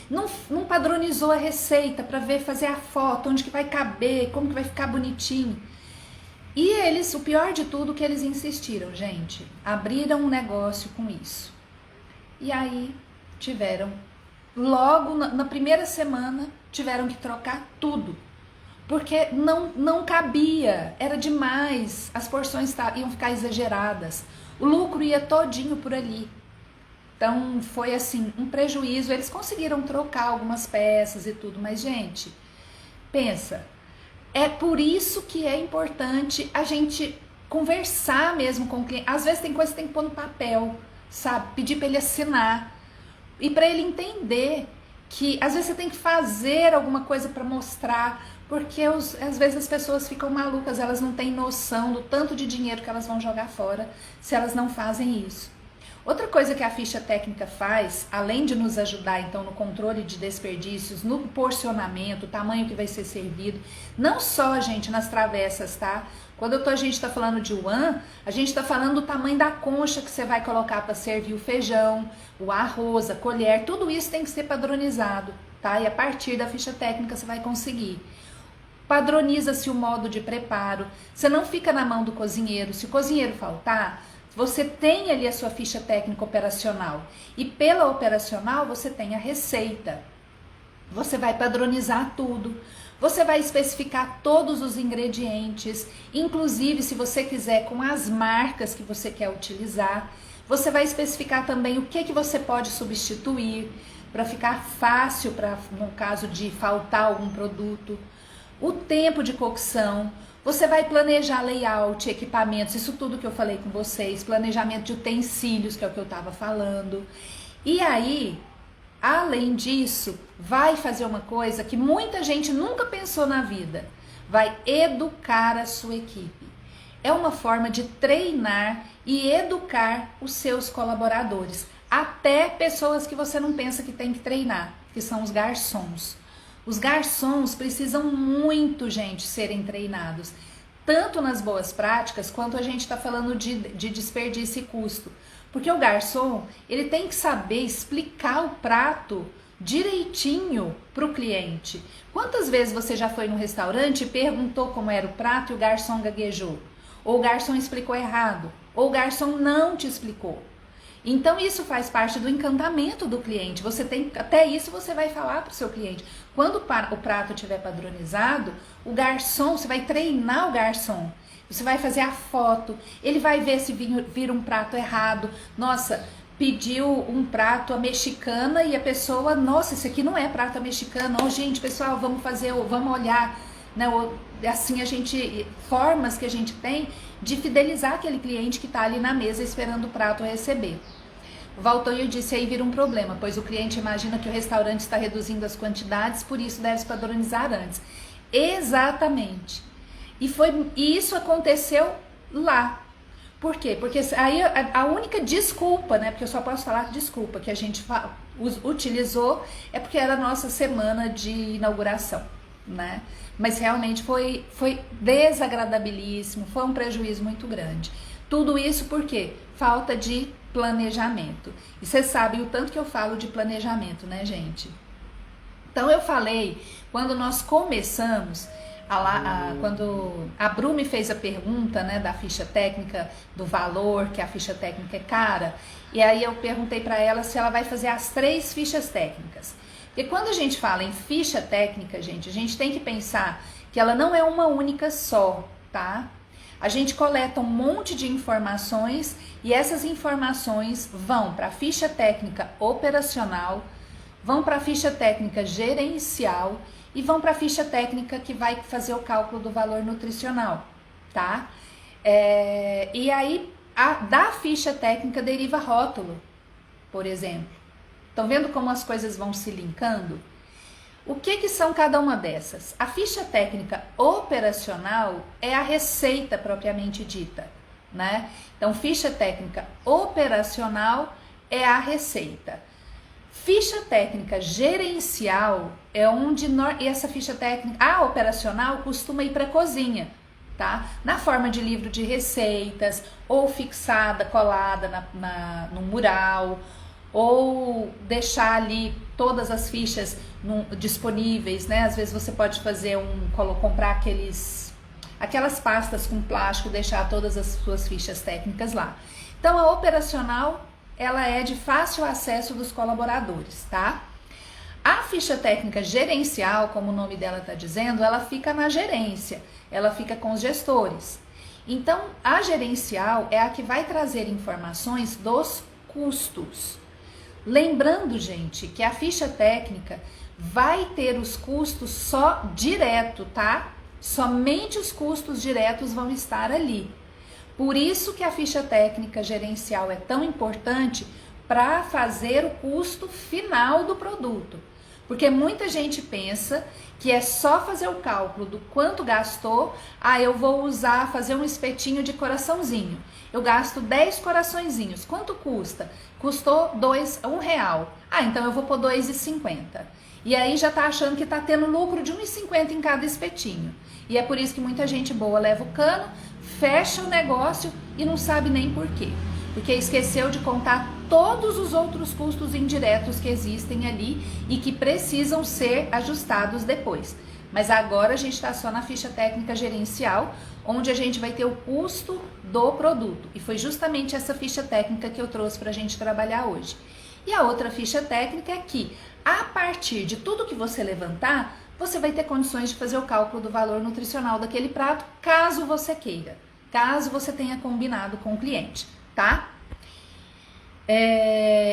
Não padronizou a receita para ver, fazer a foto, onde que vai caber, como que vai ficar bonitinho. E eles, o pior de tudo, que eles insistiram, gente, abriram um negócio com isso. E aí tiveram, logo na primeira semana, tiveram que trocar tudo. Porque não cabia, era demais, as porções iam ficar exageradas, o lucro ia todinho por ali. Então foi assim, um prejuízo. Eles conseguiram trocar algumas peças e tudo, mas gente, pensa, é por isso que é importante a gente conversar mesmo com o cliente. Às vezes tem coisa que tem que pôr no papel, sabe? Pedir para ele assinar e para ele entender que às vezes você tem que fazer alguma coisa para mostrar, porque às vezes as pessoas ficam malucas, elas não têm noção do tanto de dinheiro que elas vão jogar fora se elas não fazem isso. Outra coisa que a ficha técnica faz, além de nos ajudar então no controle de desperdícios, no porcionamento, o tamanho que vai ser servido, não só, gente, nas travessas, tá? Quando a gente está falando de one, a gente está falando do tamanho da concha que você vai colocar para servir o feijão, o arroz, a colher, tudo isso tem que ser padronizado, tá? E a partir da ficha técnica você vai conseguir. Padroniza-se o modo de preparo, você não fica na mão do cozinheiro. Se o cozinheiro faltar, você tem ali a sua ficha técnica operacional e pela operacional você tem a receita. Você vai padronizar tudo, você vai especificar todos os ingredientes, inclusive se você quiser com as marcas que você quer utilizar. Você vai especificar também o que você pode substituir para ficar fácil para no caso de faltar algum produto. O tempo de cocção. Você vai planejar layout, equipamentos, isso tudo que eu falei com vocês, planejamento de utensílios, que é o que eu estava falando. E aí, além disso, vai fazer uma coisa que muita gente nunca pensou na vida. Vai educar a sua equipe. É uma forma de treinar e educar os seus colaboradores. Até pessoas que você não pensa que tem que treinar, que são os garçons. Os garçons precisam muito, gente, serem treinados, tanto nas boas práticas, quanto a gente está falando de desperdício e custo. Porque o garçom, ele tem que saber explicar o prato direitinho para o cliente. Quantas vezes você já foi no restaurante e perguntou como era o prato e o garçom gaguejou? Ou o garçom explicou errado? Ou o garçom não te explicou? Então isso faz parte do encantamento do cliente. Você tem, até isso você vai falar para o seu cliente. Quando o prato estiver padronizado, o garçom, você vai treinar o garçom. Você vai fazer a foto, ele vai ver se vir um prato errado. Nossa, pediu um prato à mexicana e a pessoa, nossa, esse aqui não é prato à mexicana. Oh, gente, pessoal, vamos olhar, né? Assim formas que a gente tem de fidelizar aquele cliente que está ali na mesa esperando o prato receber. O Valtonho disse, aí vira um problema, pois o cliente imagina que o restaurante está reduzindo as quantidades, por isso deve se padronizar antes. Exatamente. E isso aconteceu lá. Por quê? Porque aí a única desculpa, né? Porque eu só posso falar desculpa que a gente utilizou é porque era a nossa semana de inauguração, né? Mas realmente foi desagradabilíssimo, foi um prejuízo muito grande. Tudo isso por quê? Falta de planejamento. E vocês sabem o tanto que eu falo de planejamento, né, gente? Então eu falei, quando nós começamos, quando a Bru me fez a pergunta, né, da ficha técnica, do valor, que a ficha técnica é cara, e aí eu perguntei para ela se ela vai fazer as 3 fichas técnicas. Porque quando a gente fala em ficha técnica, gente, a gente tem que pensar que ela não é uma única só, tá? A gente coleta um monte de informações e essas informações vão para a ficha técnica operacional, vão para a ficha técnica gerencial e vão para a ficha técnica que vai fazer o cálculo do valor nutricional, tá? E aí, da ficha técnica deriva rótulo, por exemplo. Estão vendo como as coisas vão se linkando? O que são cada uma dessas? A ficha técnica operacional é a receita propriamente dita, né? Então, ficha técnica operacional é a receita. Ficha técnica gerencial é onde essa ficha técnica, a operacional, costuma ir para a cozinha, tá? Na forma de livro de receitas, ou fixada, colada no mural, ou deixar ali todas as fichas disponíveis, né? Às vezes você pode fazer comprar aquelas pastas com plástico, deixar todas as suas fichas técnicas lá. Então a operacional, ela é de fácil acesso dos colaboradores, tá? A ficha técnica gerencial, como o nome dela está dizendo, ela fica na gerência, ela fica com os gestores. Então, a gerencial é a que vai trazer informações dos custos. Lembrando, gente, que a ficha técnica vai ter os custos só direto, tá? Somente os custos diretos vão estar ali. Por isso que a ficha técnica gerencial é tão importante para fazer o custo final do produto. Porque muita gente pensa que é só fazer o cálculo do quanto gastou, eu vou fazer um espetinho de coraçãozinho. Eu gasto 10 coraçõezinhos, quanto custa? Custou R$1. Então eu vou pôr R$2,50. E aí já tá achando que tá tendo lucro de R$1,50 em cada espetinho. E é por isso que muita gente boa leva o cano, fecha o negócio e não sabe nem por quê. Porque esqueceu de contar todos os outros custos indiretos que existem ali e que precisam ser ajustados depois. Mas agora a gente está só na ficha técnica gerencial, onde a gente vai ter o custo do produto. E foi justamente essa ficha técnica que eu trouxe para a gente trabalhar hoje. E a outra ficha técnica é que, a partir de tudo que você levantar, você vai ter condições de fazer o cálculo do valor nutricional daquele prato, caso você queira, caso você tenha combinado com o cliente, tá?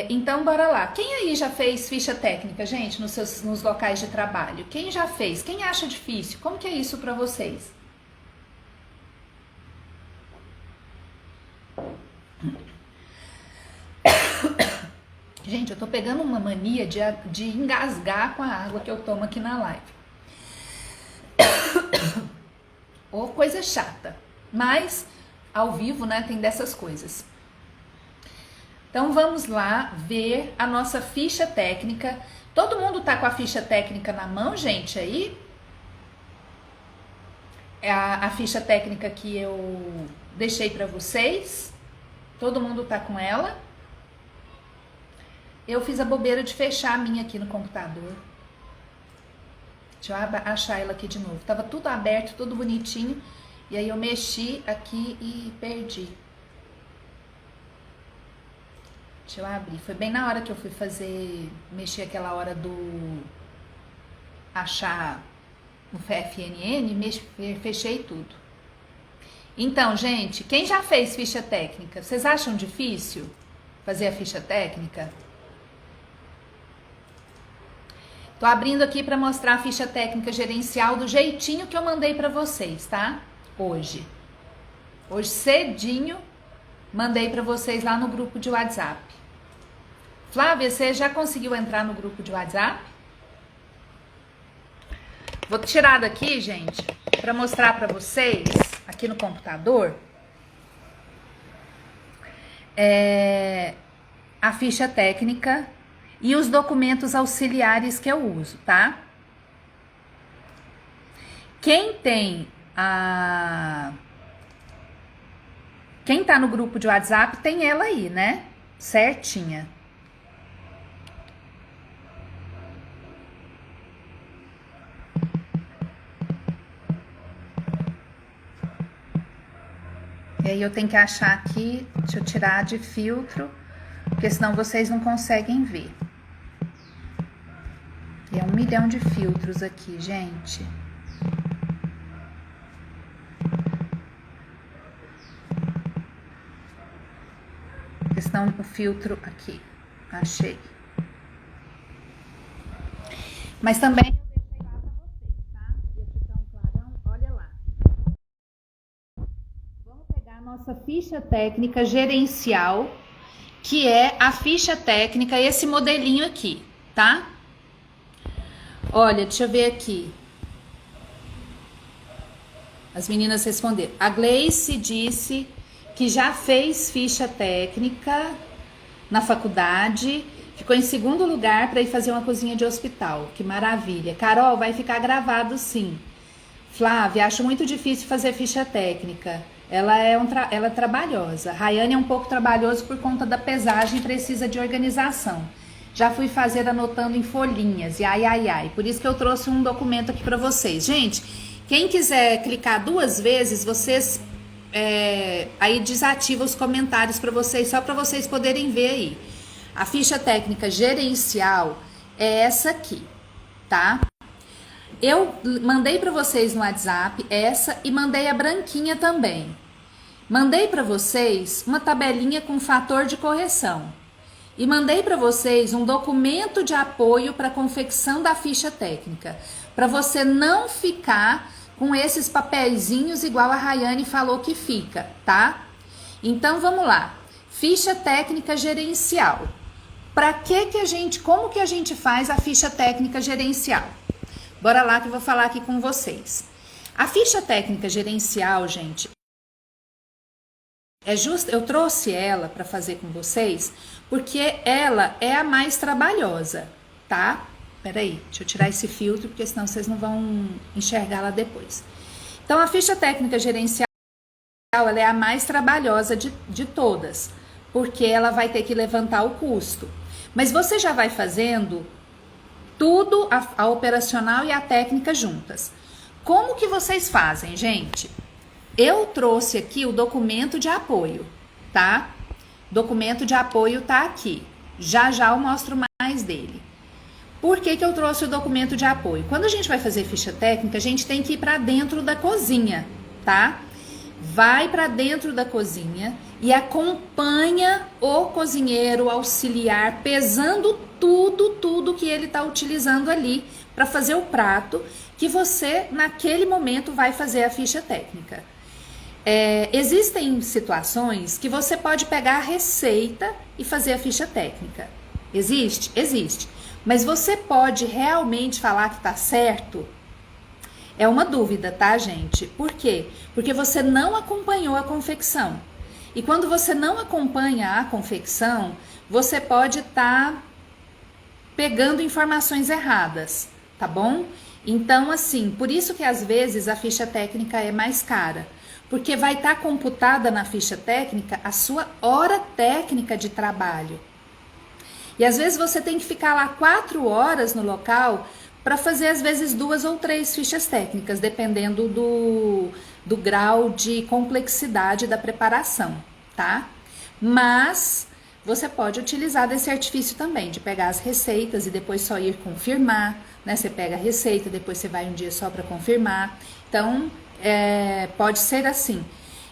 Então, bora lá. Quem aí já fez ficha técnica, gente, nos locais de trabalho? Quem já fez? Quem acha difícil? Como que é isso para vocês? Gente, eu tô pegando uma mania de engasgar com a água que eu tomo aqui na live. Ou coisa chata. Mas, ao vivo, né, tem dessas coisas. Então, vamos lá ver a nossa ficha técnica. Todo mundo tá com a ficha técnica na mão, gente, aí? É a ficha técnica que eu deixei para vocês. Todo mundo tá com ela? Eu fiz a bobeira de fechar a minha aqui no computador. Deixa eu achar ela aqui de novo. Tava tudo aberto, tudo bonitinho. E aí eu mexi aqui e perdi. Deixa eu abrir. Foi bem na hora que eu fui mexer aquela hora do achar o FNN, fechei tudo. Então, gente, quem já fez ficha técnica? Vocês acham difícil fazer a ficha técnica? Tô abrindo aqui para mostrar a ficha técnica gerencial do jeitinho que eu mandei para vocês, tá? Hoje cedinho, mandei para vocês lá no grupo de WhatsApp. Flávia, você já conseguiu entrar no grupo de WhatsApp? Vou tirar daqui, gente, para mostrar para vocês aqui no computador a ficha técnica e os documentos auxiliares que eu uso, tá? Quem tá no grupo de WhatsApp tem ela aí, né? Certinha. E aí eu tenho que achar aqui, deixa eu tirar de filtro, porque senão vocês não conseguem ver. E é 1 milhão de filtros aqui, gente. Porque senão o filtro aqui, achei. Mas também eu deixei lá pra vocês, tá? E aqui tá um clarão, olha lá. Vamos pegar a nossa ficha técnica gerencial, que é a ficha técnica, esse modelinho aqui, tá? Olha, deixa eu ver aqui. As meninas responderam. A Gleice disse que já fez ficha técnica na faculdade, Ficou em segundo lugar para ir fazer uma cozinha de hospital. Que maravilha. Carol, vai ficar gravado sim. Flávia, acho muito difícil fazer ficha técnica. Ela é trabalhosa. Rayane é um pouco trabalhoso por conta da pesagem, precisa de organização. Já fui fazer anotando em folhinhas. E ai. Por isso que eu trouxe um documento aqui para vocês. Gente, quem quiser clicar 2 vezes, vocês aí desativa os comentários para vocês, só para vocês poderem ver aí. A ficha técnica gerencial é essa aqui, tá? Eu mandei para vocês no WhatsApp essa e mandei a branquinha também. Mandei para vocês uma tabelinha com fator de correção. E mandei para vocês um documento de apoio para a confecção da ficha técnica, para você não ficar com esses papeizinhos igual a Rayane falou que fica, tá? Então vamos lá. Ficha técnica gerencial. Como que a gente faz a ficha técnica gerencial? Bora lá que eu vou falar aqui com vocês. A ficha técnica gerencial, gente, eu trouxe ela para fazer com vocês porque ela é a mais trabalhosa, tá? Peraí, deixa eu tirar esse filtro porque senão vocês não vão enxergá-la depois. Então, a ficha técnica gerencial, ela é a mais trabalhosa de todas, porque ela vai ter que levantar o custo. Mas você já vai fazendo tudo, a operacional e a técnica juntas. Como que vocês fazem, gente? Eu trouxe aqui o documento de apoio, tá? Documento de apoio tá aqui. Já eu mostro mais dele. Por que eu trouxe o documento de apoio? Quando a gente vai fazer ficha técnica, a gente tem que ir para dentro da cozinha, tá? Vai para dentro da cozinha e acompanha o cozinheiro auxiliar, pesando tudo que ele está utilizando ali para fazer o prato que você, naquele momento, vai fazer a ficha técnica. Existem situações que você pode pegar a receita e fazer a ficha técnica. Existe? Existe. Mas você pode realmente falar que tá certo? É uma dúvida, tá, gente? Por quê? Porque você não acompanhou a confecção. E quando você não acompanha a confecção, você pode estar pegando informações erradas, tá bom? Então, assim, por isso que às vezes a ficha técnica é mais cara. Porque vai estar computada na ficha técnica a sua hora técnica de trabalho. E às vezes você tem que ficar lá 4 horas no local para fazer às vezes 2 ou 3 fichas técnicas, dependendo do grau de complexidade da preparação, tá? Mas você pode utilizar desse artifício também, de pegar as receitas e depois só ir confirmar, né? Você pega a receita, depois você vai um dia só para confirmar. Então, pode ser assim.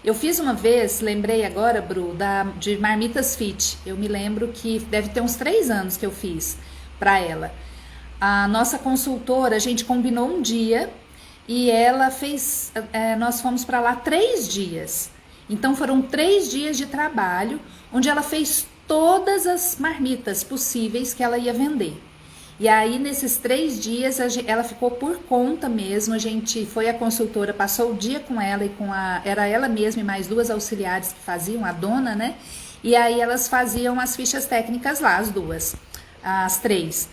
Eu fiz uma vez, lembrei agora, Bru, de Marmitas Fit. Eu me lembro que deve ter uns 3 anos que eu fiz para ela. A nossa consultora, a gente combinou um dia e ela fez, nós fomos para lá 3 dias. Então foram 3 dias de trabalho, onde ela fez todas as marmitas possíveis que ela ia vender. E aí, nesses 3 dias, ela ficou por conta mesmo. A gente foi à consultora, passou o dia com ela e era ela mesma e mais 2 auxiliares que faziam, a dona, né? E aí elas faziam as fichas técnicas lá, as 3.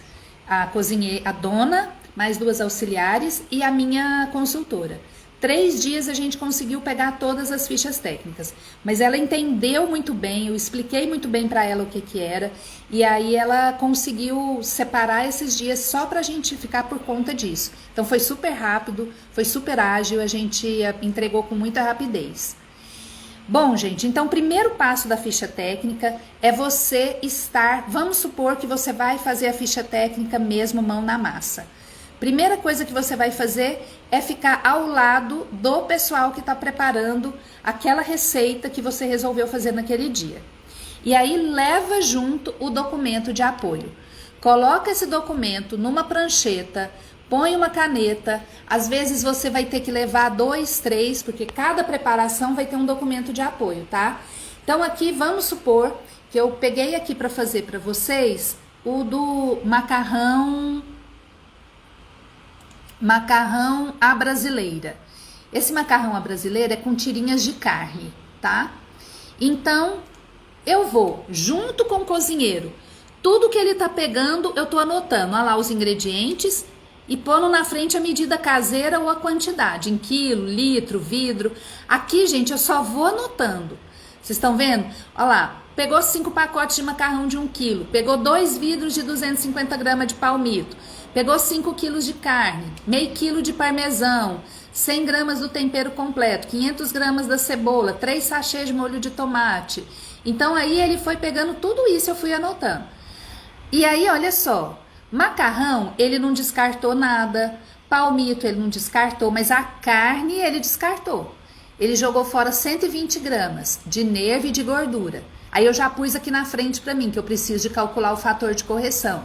A dona, mais 2 auxiliares e a minha consultora. 3 dias a gente conseguiu pegar todas as fichas técnicas, mas ela entendeu muito bem, eu expliquei muito bem para ela o que era, e aí ela conseguiu separar esses dias só para a gente ficar por conta disso. Então foi super rápido, foi super ágil, a gente entregou com muita rapidez. Bom, gente, então o primeiro passo da ficha técnica é você vamos supor que você vai fazer a ficha técnica mesmo mão na massa. Primeira coisa que você vai fazer é ficar ao lado do pessoal que está preparando aquela receita que você resolveu fazer naquele dia. E aí leva junto o documento de apoio. Coloca esse documento numa prancheta, põe uma caneta. Às vezes você vai ter que levar 2, 3, porque cada preparação vai ter um documento de apoio, tá? Então aqui vamos supor que eu peguei aqui para fazer para vocês o do macarrão à brasileira. Esse macarrão à brasileira é com tirinhas de carne, tá? Então, eu vou, junto com o cozinheiro, Tudo que ele tá pegando, eu tô anotando. Olha lá os ingredientes e pondo na frente a medida caseira ou a quantidade, em quilo, litro, vidro. Aqui, gente, eu só vou anotando. Vocês estão vendo? Olha lá, pegou 5 pacotes de macarrão de 1 quilo, pegou 2 vidros de 250 gramas de palmito, pegou 5 quilos de carne, meio quilo de parmesão, 100 gramas do tempero completo, 500 gramas da cebola, 3 sachês de molho de tomate. Então aí ele foi pegando tudo isso, eu fui anotando. E aí, olha só, macarrão ele não descartou nada, palmito ele não descartou, mas a carne ele descartou. Ele jogou fora 120 gramas de nervo e de gordura. Aí eu já pus aqui na frente para mim, que eu preciso de calcular o fator de correção.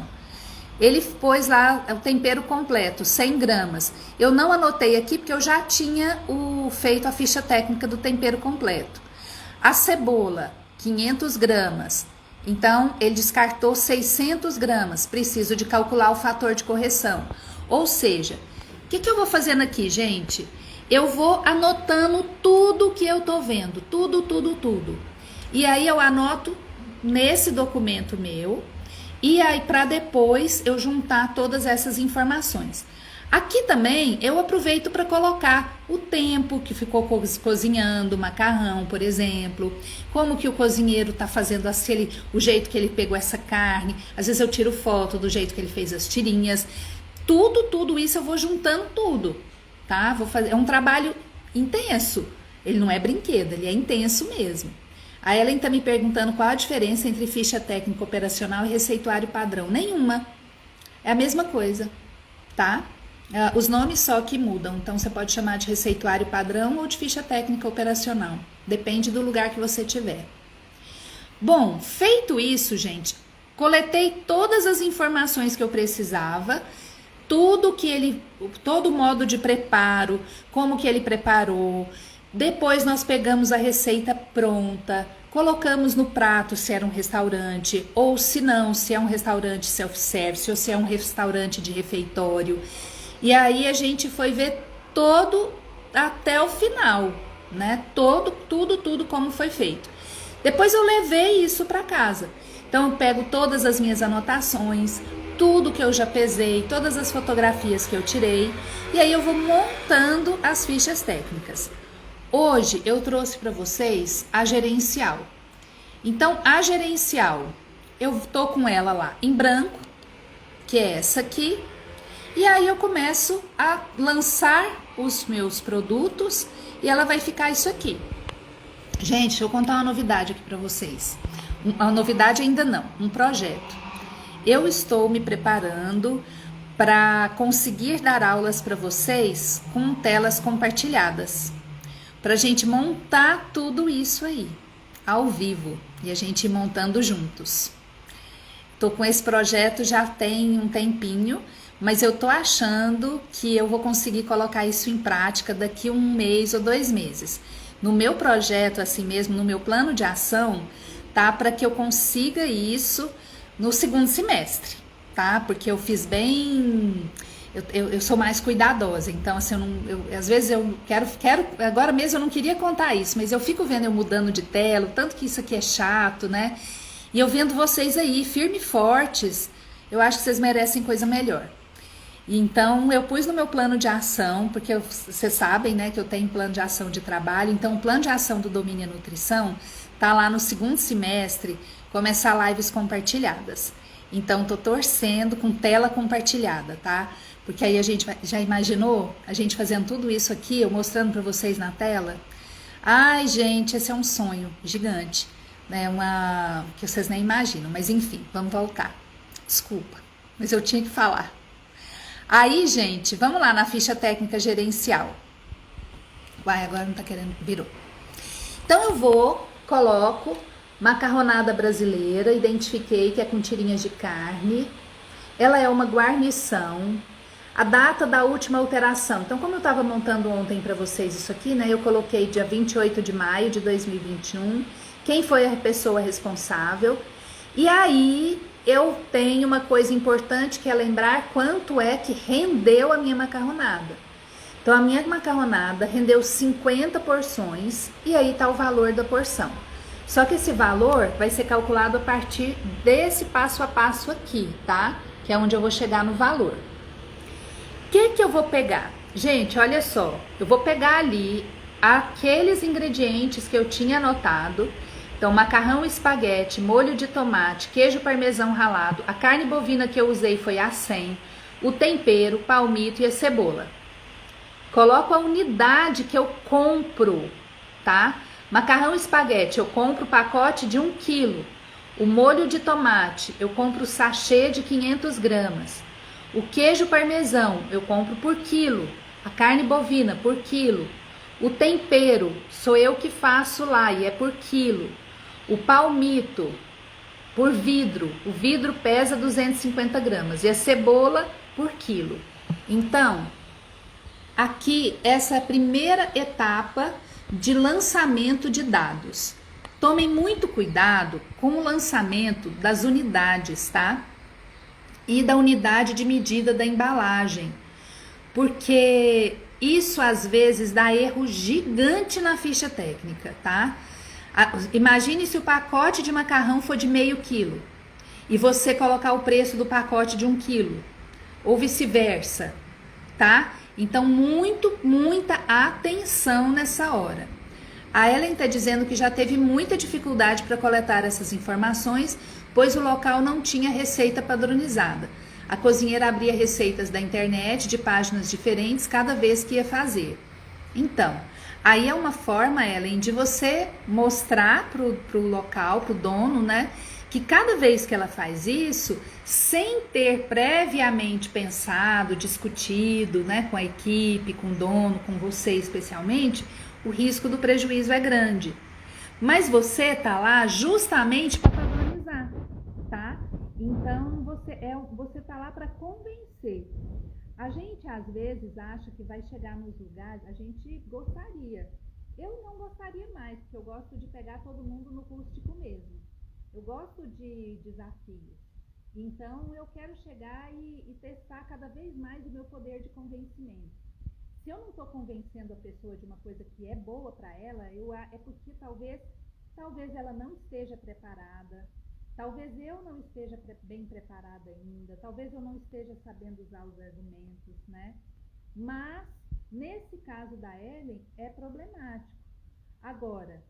Ele pôs lá o tempero completo, 100 gramas. Eu não anotei aqui porque eu já tinha feito a ficha técnica do tempero completo. A cebola, 500 gramas. Então, ele descartou 600 gramas. Preciso de calcular o fator de correção. Ou seja, o que eu vou fazendo aqui, gente? Eu vou anotando tudo que eu tô vendo. Tudo. E aí eu anoto nesse documento meu. E aí para depois eu juntar todas essas informações. Aqui também eu aproveito para colocar o tempo que ficou cozinhando o macarrão, por exemplo, como que o cozinheiro está fazendo o jeito que ele pegou essa carne. Às vezes eu tiro foto do jeito que ele fez as tirinhas. Tudo isso eu vou juntando tudo, tá? É um trabalho intenso. Ele não é brinquedo, ele é intenso mesmo. A Ellen está me perguntando qual a diferença entre ficha técnica operacional e receituário padrão. Nenhuma. É a mesma coisa, tá? Os nomes só que mudam. Então, você pode chamar de receituário padrão ou de ficha técnica operacional. Depende do lugar que você tiver. Bom, feito isso, gente, coletei todas as informações que eu precisava, todo o modo de preparo, como que ele preparou. Depois nós pegamos a receita pronta, colocamos no prato se era um restaurante, ou se não, se é um restaurante self-service, ou se é um restaurante de refeitório. E aí a gente foi ver todo até o final, né? Tudo como foi feito. Depois eu levei isso para casa. Então eu pego todas as minhas anotações, tudo que eu já pesei, todas as fotografias que eu tirei, e aí eu vou montando as fichas técnicas. Hoje eu trouxe para vocês a gerencial. Então, a gerencial, eu tô com ela lá em branco, que é essa aqui. E aí eu começo a lançar os meus produtos e ela vai ficar isso aqui. Gente, deixa eu contar uma novidade aqui para vocês. Uma novidade ainda não, um projeto. Eu estou me preparando para conseguir dar aulas para vocês com telas compartilhadas. Pra gente montar tudo isso aí, ao vivo, e a gente ir montando juntos. Tô com esse projeto já tem um tempinho, mas eu tô achando que eu vou conseguir colocar isso em prática daqui 1 mês ou 2 meses. No meu projeto, assim mesmo, no meu plano de ação, tá? Para que eu consiga isso no 2º semestre, tá? Porque eu fiz bem... Eu sou mais cuidadosa, então assim, às vezes eu quero, agora mesmo eu não queria contar isso, mas eu fico vendo eu mudando de tela, tanto que isso aqui é chato, né? E eu vendo vocês aí, firme e fortes, eu acho que vocês merecem coisa melhor. Então eu pus no meu plano de ação, porque vocês sabem, né, que eu tenho plano de ação de trabalho, então o plano de ação do Domínio Nutrição tá lá no 2º semestre, começar lives compartilhadas. Então tô torcendo com tela compartilhada, tá? Porque aí a gente já imaginou a gente fazendo tudo isso aqui, eu mostrando para vocês na tela? Ai, gente, esse é um sonho gigante, né? Que vocês nem imaginam, mas enfim, vamos voltar. Desculpa, mas eu tinha que falar. Aí, gente, vamos lá na ficha técnica gerencial. Uai, agora não tá querendo, virou. Então eu coloco macarronada brasileira, identifiquei que é com tirinhas de carne. Ela é uma guarnição. A data da última alteração. Então, como eu estava montando ontem para vocês isso aqui, né? Eu coloquei dia 28 de maio de 2021. Quem foi a pessoa responsável. E aí, eu tenho uma coisa importante que é lembrar quanto é que rendeu a minha macarronada. Então, a minha macarronada rendeu 50 porções. E aí tá o valor da porção. Só que esse valor vai ser calculado a partir desse passo a passo aqui, tá? Que é onde eu vou chegar no valor. O que eu vou pegar? Gente, olha só, eu vou pegar ali aqueles ingredientes que eu tinha anotado. Então, macarrão, espaguete, molho de tomate, queijo parmesão ralado, a carne bovina que eu usei foi a 100, o tempero, palmito e a cebola. Coloco a unidade que eu compro, tá? Macarrão, espaguete, eu compro o pacote de 1 quilo. O molho de tomate, eu compro o sachê de 500 gramas. O queijo parmesão, eu compro por quilo. A carne bovina, por quilo. O tempero, sou eu que faço lá e é por quilo. O palmito, por vidro. O vidro pesa 250 gramas. E a cebola, por quilo. Então, aqui, essa é a primeira etapa de lançamento de dados. Tomem muito cuidado com o lançamento das unidades, tá? E da unidade de medida da embalagem. Porque isso às vezes dá erro gigante na ficha técnica, tá? Imagine se o pacote de macarrão for de meio quilo e você colocar o preço do pacote de 1 quilo, ou vice-versa, tá? Então, muita atenção nessa hora. A Ellen está dizendo que já teve muita dificuldade para coletar essas informações, pois o local não tinha receita padronizada. A cozinheira abria receitas da internet de páginas diferentes cada vez que ia fazer. Então, aí é uma forma, Ellen, de você mostrar pro local, pro dono, né, que cada vez que ela faz isso, sem ter previamente pensado, discutido, né, com a equipe, com o dono, com você especialmente, o risco do prejuízo é grande. Mas você tá lá justamente para padronizar, tá? Então, você tá lá para convencer. A gente, às vezes, acha que vai chegar nos lugares, a gente gostaria. Eu não gostaria mais, porque eu gosto de pegar todo mundo no rústico mesmo. Eu gosto de desafios. Então, eu quero chegar e testar cada vez mais o meu poder de convencimento. Se eu não estou convencendo a pessoa de uma coisa que é boa para ela, é porque talvez ela não esteja preparada, talvez eu não esteja bem preparada ainda, talvez eu não esteja sabendo usar os argumentos, né? Mas, nesse caso da Ellen, é problemático. Agora,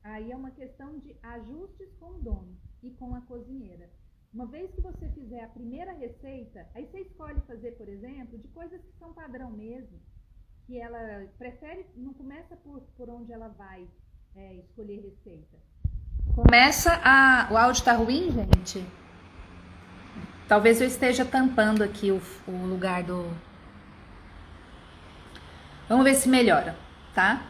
aí é uma questão de ajustes com o dono e com a cozinheira. Uma vez que você fizer a primeira receita, aí você escolhe fazer, por exemplo, de coisas que são padrão mesmo, que ela prefere, não começa por onde ela vai escolher receita. O áudio tá ruim, gente? Talvez eu esteja tampando aqui o lugar do... Vamos ver se melhora, tá?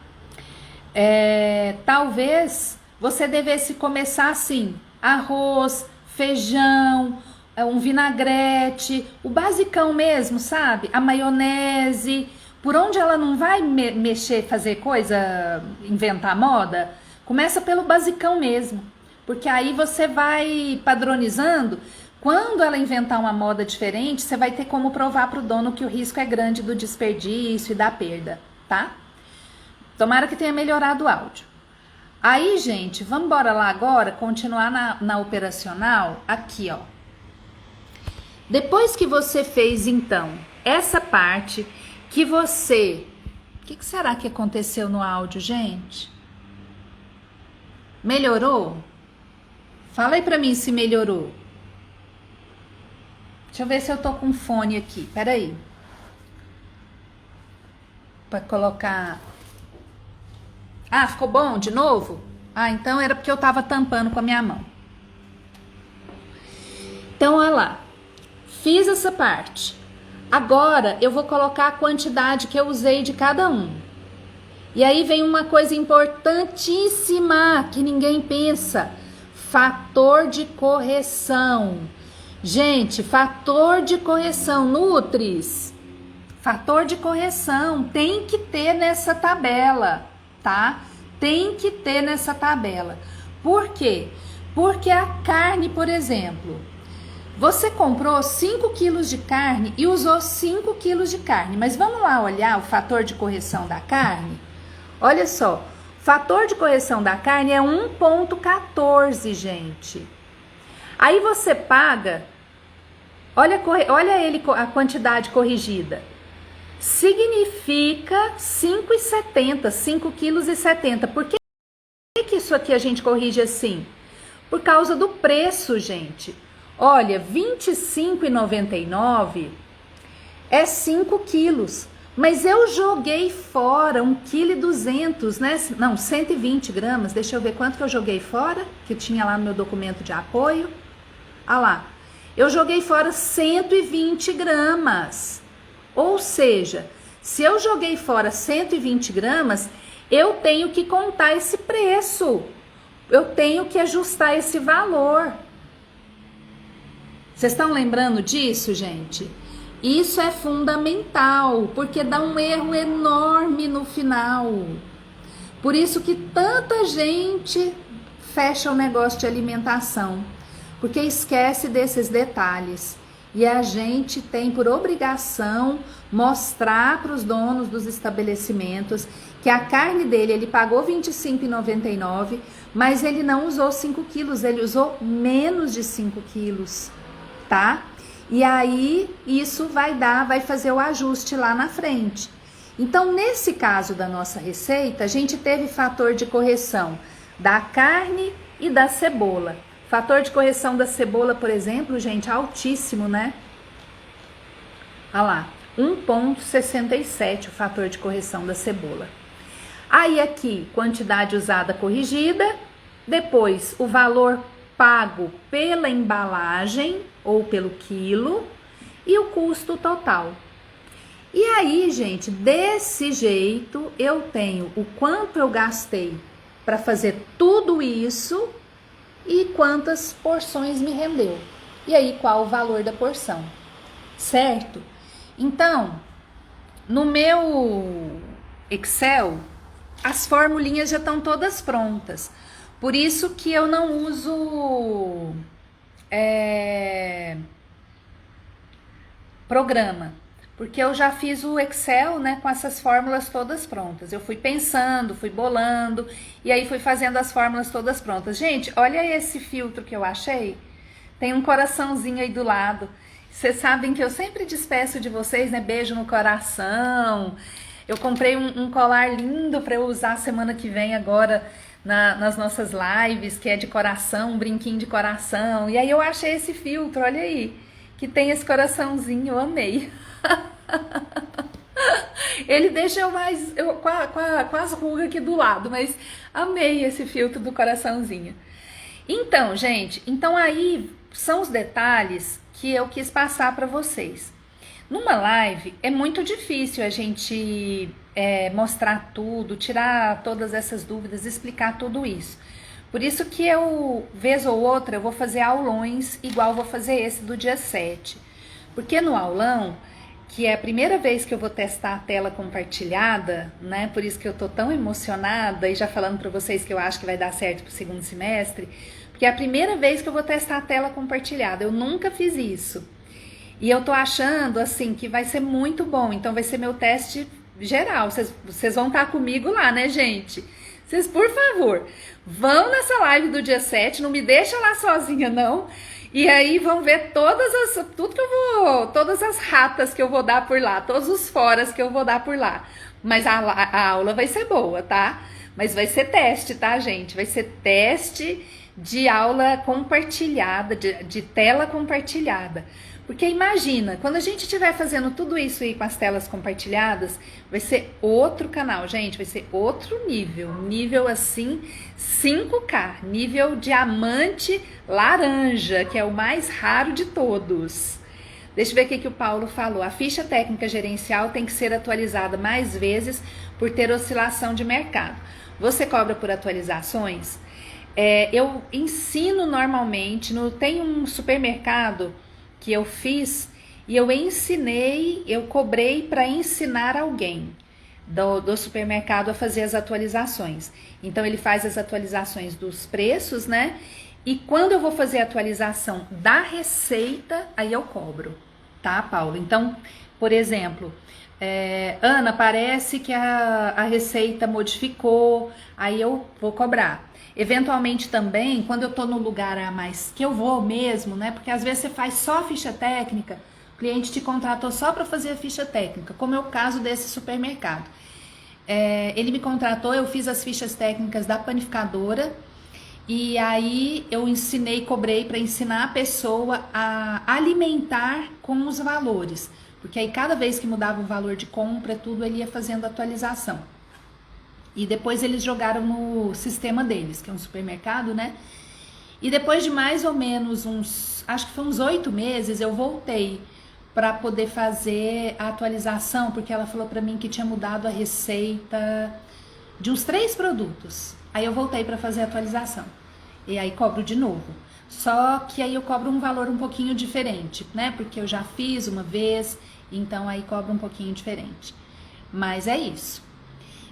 Talvez você devesse começar assim, arroz, feijão, um vinagrete, o basicão mesmo, sabe? A maionese, por onde ela não vai mexer, fazer coisa, inventar moda, começa pelo basicão mesmo, porque aí você vai padronizando. Quando ela inventar uma moda diferente, você vai ter como provar para o dono que o risco é grande do desperdício e da perda, tá? Tomara que tenha melhorado o áudio. Aí, gente, vamos embora lá agora, continuar na operacional, aqui, ó. Depois que você fez, então, essa parte que você... O que será que aconteceu no áudio, gente? Melhorou? Fala aí pra mim se melhorou. Deixa eu ver se eu tô com fone aqui, peraí. Pra colocar... Ah, ficou bom de novo? Ah, então era porque eu tava tampando com a minha mão. Então, olha lá. Fiz essa parte. Agora, eu vou colocar a quantidade que eu usei de cada um. E aí vem uma coisa importantíssima que ninguém pensa. Fator de correção. Gente, fator de correção, Nutris. Fator de correção tem que ter nessa tabela, tá? Tem que ter nessa tabela. Por quê? Porque a carne, por exemplo, você comprou 5 quilos de carne e usou 5 quilos de carne. Mas vamos lá olhar o fator de correção da carne? Olha só, Fator de correção da carne é 1,14, gente. Aí você paga, olha a quantidade corrigida. Significa 5,70, 5,70 kg. Por que isso aqui a gente corrige assim? Por causa do preço, gente. Olha, R$ 25,99 é 5 quilos. Mas eu joguei fora 1,2 kg, né? Não, 120 gramas. Deixa eu ver quanto que eu joguei fora, que tinha lá no meu documento de apoio. Ah lá, eu joguei fora 120 gramas. Ou seja, se eu joguei fora 120 gramas, eu tenho que contar esse preço. Eu tenho que ajustar esse valor. Vocês estão lembrando disso, gente? Isso é fundamental, porque dá um erro enorme no final. Por isso que tanta gente fecha o negócio de alimentação, porque esquece desses detalhes. E a gente tem por obrigação mostrar para os donos dos estabelecimentos que a carne dele, ele pagou R$ 25,99, mas ele não usou 5 quilos, ele usou menos de 5 quilos, tá? E aí, isso vai fazer o ajuste lá na frente. Então, nesse caso da nossa receita, a gente teve fator de correção da carne e da cebola. Fator de correção da cebola, por exemplo, gente, altíssimo, né? Olha lá, 1,67 o fator de correção da cebola. Aí aqui, quantidade usada corrigida, depois o valor pago pela embalagem ou pelo quilo e o custo total. E aí, gente, desse jeito eu tenho o quanto eu gastei para fazer tudo isso e quantas porções me rendeu. E aí, qual o valor da porção, certo? Então, no meu Excel, as formulinhas já estão todas prontas. Por isso que eu não uso programa, porque eu já fiz o Excel, né, com essas fórmulas todas prontas. Eu fui pensando, fui bolando, e aí fui fazendo as fórmulas todas prontas. Gente, olha esse filtro que eu achei. Tem um coraçãozinho aí do lado. Vocês sabem que eu sempre despeço de vocês, né, beijo no coração. Eu comprei um colar lindo para eu usar semana que vem agora nas nossas lives, que é de coração, um brinquinho de coração. E aí eu achei esse filtro, olha aí, que tem esse coraçãozinho, eu amei. Ele deixa eu mais com as rugas aqui do lado, mas amei esse filtro do coraçãozinho. Então, gente, aí são os detalhes que eu quis passar para vocês. Numa live é muito difícil a gente mostrar tudo, tirar todas essas dúvidas, explicar tudo isso. Por isso que eu, vez ou outra, eu vou fazer aulões, igual vou fazer esse do dia 7. Porque no aulão, que é a primeira vez que eu vou testar a tela compartilhada, né? Por isso que eu tô tão emocionada e já falando para vocês que eu acho que vai dar certo pro segundo semestre, porque é a primeira vez que eu vou testar a tela compartilhada. Eu nunca fiz isso. E eu tô achando, assim, que vai ser muito bom. Então, vai ser meu teste geral. Vocês vão estar comigo lá, né, gente? Vocês, por favor, vão nessa live do dia 7. Não me deixa lá sozinha, não. E aí, vão ver todas as ratas que eu vou dar por lá. Todos os foras que eu vou dar por lá. Mas a aula vai ser boa, tá? Mas vai ser teste, tá, gente? Vai ser teste de aula compartilhada, de tela compartilhada. Porque imagina, quando a gente estiver fazendo tudo isso aí com as telas compartilhadas, vai ser outro canal, gente, vai ser outro nível assim, 5K, nível diamante laranja, que é o mais raro de todos. Deixa eu ver o que o Paulo falou. A ficha técnica gerencial tem que ser atualizada mais vezes por ter oscilação de mercado. Você cobra por atualizações? Eu ensino normalmente, tem um supermercado que eu fiz e eu cobrei para ensinar alguém do supermercado a fazer as atualizações. Então ele faz as atualizações dos preços, né? E quando eu vou fazer a atualização da receita, aí eu cobro, tá, Paulo? Então, por exemplo, Ana, parece que a receita modificou, aí eu vou cobrar. Eventualmente também, quando eu tô no lugar a mais que eu vou mesmo, né? Porque às vezes você faz só ficha técnica, o cliente te contratou só para fazer a ficha técnica, como é o caso desse supermercado. Ele me contratou, eu fiz as fichas técnicas da panificadora e aí eu cobrei para ensinar a pessoa a alimentar com os valores, porque aí cada vez que mudava o valor de compra, tudo ele ia fazendo atualização. E depois eles jogaram no sistema deles, que é um supermercado, né? E depois de mais ou menos acho que foi uns 8 meses, eu voltei para poder fazer a atualização, porque ela falou para mim que tinha mudado a receita de uns 3 produtos. Aí eu voltei para fazer a atualização. E aí cobro de novo. Só que aí eu cobro um valor um pouquinho diferente, né? Porque eu já fiz uma vez, então aí cobro um pouquinho diferente. Mas é isso.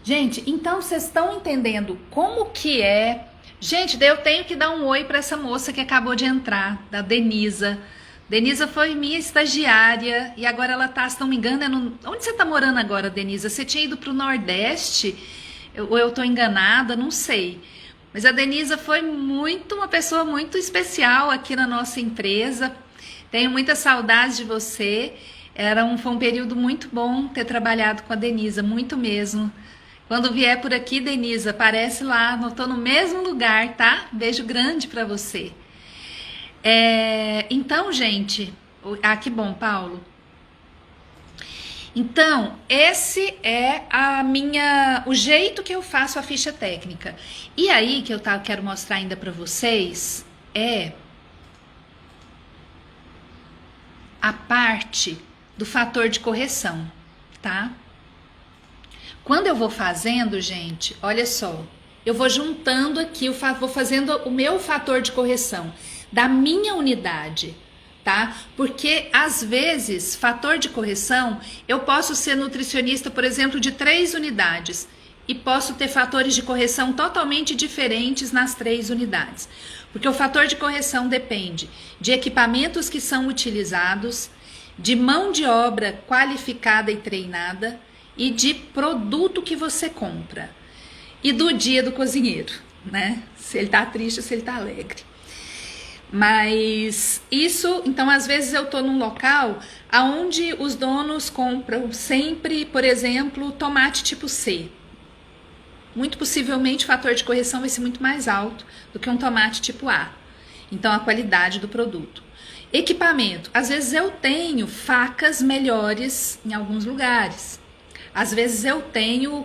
Gente, então vocês estão entendendo como que é? Gente, daí eu tenho que dar um oi para essa moça que acabou de entrar, da Denisa. Denisa foi minha estagiária e agora ela tá, se não me engano, onde você tá morando agora, Denisa? Você tinha ido pro Nordeste? Ou eu tô enganada? Não sei. Mas a Denisa foi uma pessoa muito especial aqui na nossa empresa. Tenho muita saudade de você. Foi um período muito bom ter trabalhado com a Denisa, muito mesmo. Quando vier por aqui, Denisa, aparece lá, eu tô no mesmo lugar, tá? Beijo grande pra você. Então, gente, que bom, Paulo. Então, esse é o jeito que eu faço a ficha técnica. E aí, que eu quero mostrar ainda pra vocês, é a parte do fator de correção, tá? Quando eu vou fazendo, gente, olha só, eu vou juntando aqui, vou fazendo o meu fator de correção da minha unidade, tá? Porque às vezes, fator de correção, eu posso ser nutricionista, por exemplo, de 3 unidades e posso ter fatores de correção totalmente diferentes nas 3 unidades. Porque o fator de correção depende de equipamentos que são utilizados, de mão de obra qualificada e treinada, e de produto que você compra. E do dia do cozinheiro, né? Se ele tá triste, se ele tá alegre. Mas isso, então às vezes eu tô num local onde os donos compram sempre, por exemplo, tomate tipo C. Muito possivelmente o fator de correção vai ser muito mais alto do que um tomate tipo A. Então a qualidade do produto. Equipamento. Às vezes eu tenho facas melhores em alguns lugares. Às vezes eu tenho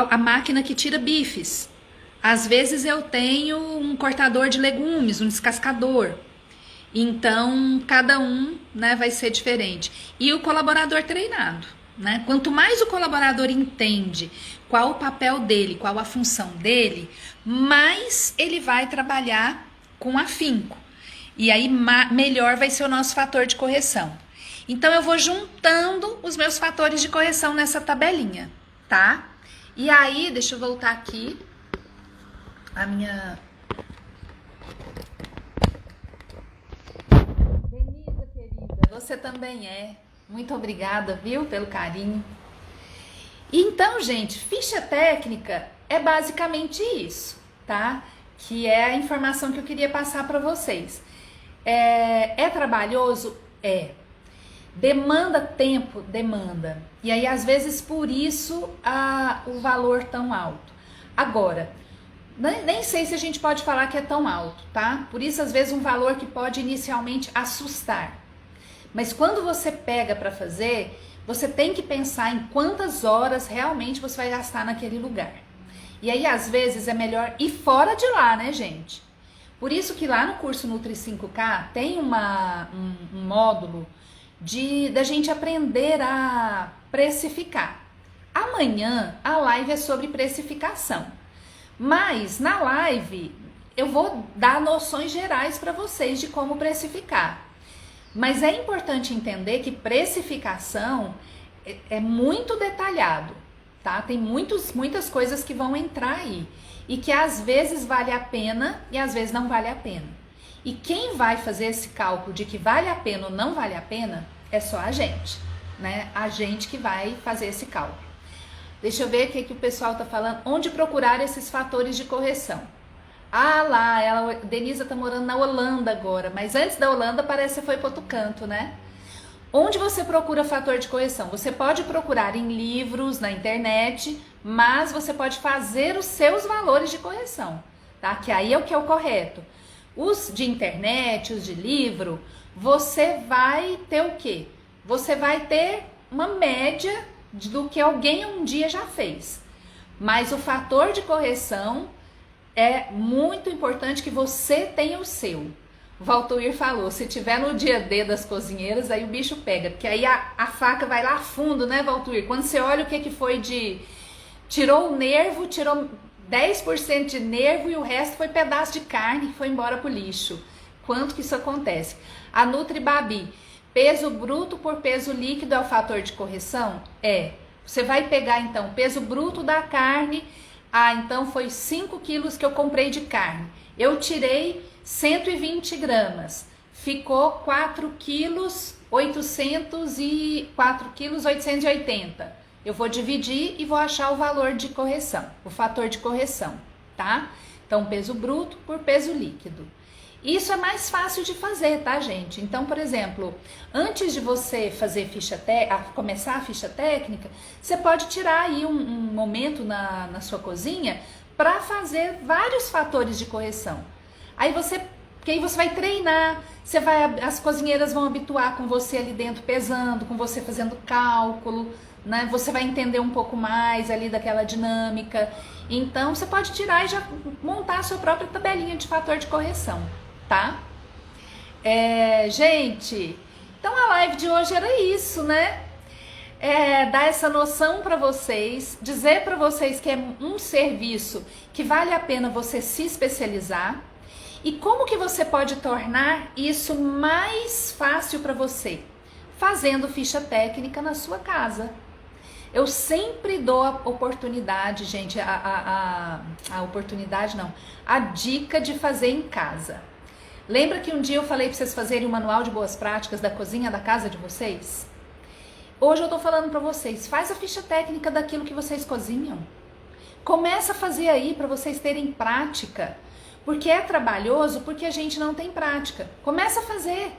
a máquina que tira bifes. Às vezes eu tenho um cortador de legumes, um descascador. Então, cada um, né, vai ser diferente. E o colaborador treinado, né? Quanto mais o colaborador entende qual o papel dele, qual a função dele, mais ele vai trabalhar com afinco. E aí, melhor vai ser o nosso fator de correção. Então, eu vou juntando os meus fatores de correção nessa tabelinha, tá? E aí, deixa eu voltar aqui. A minha... Denisa, querida, você também é. Muito obrigada, viu, pelo carinho. Então, gente, ficha técnica é basicamente isso, tá? Que é a informação que eu queria passar para vocês. É trabalhoso? É. Demanda tempo? Demanda. E aí, às vezes, por isso, o valor tão alto. Agora, nem sei se a gente pode falar que é tão alto, tá? Por isso, às vezes, um valor que pode inicialmente assustar. Mas quando você pega para fazer, você tem que pensar em quantas horas realmente você vai gastar naquele lugar. E aí, às vezes, é melhor ir fora de lá, né, gente? Por isso que lá no curso Nutri 5K tem um módulo da gente aprender a precificar. Amanhã a live é sobre precificação, mas na live eu vou dar noções gerais para vocês de como precificar. Mas é importante entender que precificação é muito detalhado, tá? Tem muitas coisas que vão entrar aí e que às vezes vale a pena e às vezes não vale a pena. E quem vai fazer esse cálculo de que vale a pena ou não vale a pena é só a gente, né? A gente que vai fazer esse cálculo. Deixa eu ver o que o pessoal tá falando. Onde procurar esses fatores de correção? Ah lá, Denisa tá morando na Holanda agora, mas antes da Holanda parece que você foi para outro canto, né? Onde você procura fator de correção? Você pode procurar em livros, na internet, mas você pode fazer os seus valores de correção, tá? Que aí é o que é o correto. Os de internet, os de livro, você vai ter o quê? Você vai ter uma média do que alguém um dia já fez. Mas o fator de correção é muito importante que você tenha o seu. O Valtuir falou, se tiver no dia D das cozinheiras, aí o bicho pega, porque aí a faca vai lá fundo, né, Valtuir? Quando você olha o que foi de... Tirou o nervo, tirou 10% de nervo e o resto foi pedaço de carne que foi embora pro lixo. Quanto que isso acontece? A Nutribabi, peso bruto por peso líquido é o fator de correção? É. Você vai pegar então o peso bruto da carne, então foi 5 quilos que eu comprei de carne. Eu tirei 120 gramas, ficou 4 quilos 880. Eu vou dividir e vou achar o valor de correção, o fator de correção, tá? Então, peso bruto por peso líquido. Isso é mais fácil de fazer, tá, gente? Então, por exemplo, antes de você fazer começar a ficha técnica, você pode tirar aí um momento na sua cozinha para fazer vários fatores de correção. Porque aí você vai treinar, as cozinheiras vão habituar com você ali dentro pesando, com você fazendo cálculo, né? Você vai entender um pouco mais ali daquela dinâmica. Então você pode tirar e já montar a sua própria tabelinha de fator de correção, tá? Gente, então a live de hoje era isso, né? Dar essa noção para vocês, dizer para vocês que é um serviço que vale a pena você se especializar. E como que você pode tornar isso mais fácil para você? Fazendo ficha técnica na sua casa. Eu sempre dou a oportunidade, gente, a dica de fazer em casa. Lembra que um dia eu falei para vocês fazerem um manual de boas práticas da cozinha da casa de vocês? Hoje eu tô falando para vocês, faz a ficha técnica daquilo que vocês cozinham. Começa a fazer aí para vocês terem prática. Porque é trabalhoso, porque a gente não tem prática. Começa a fazer.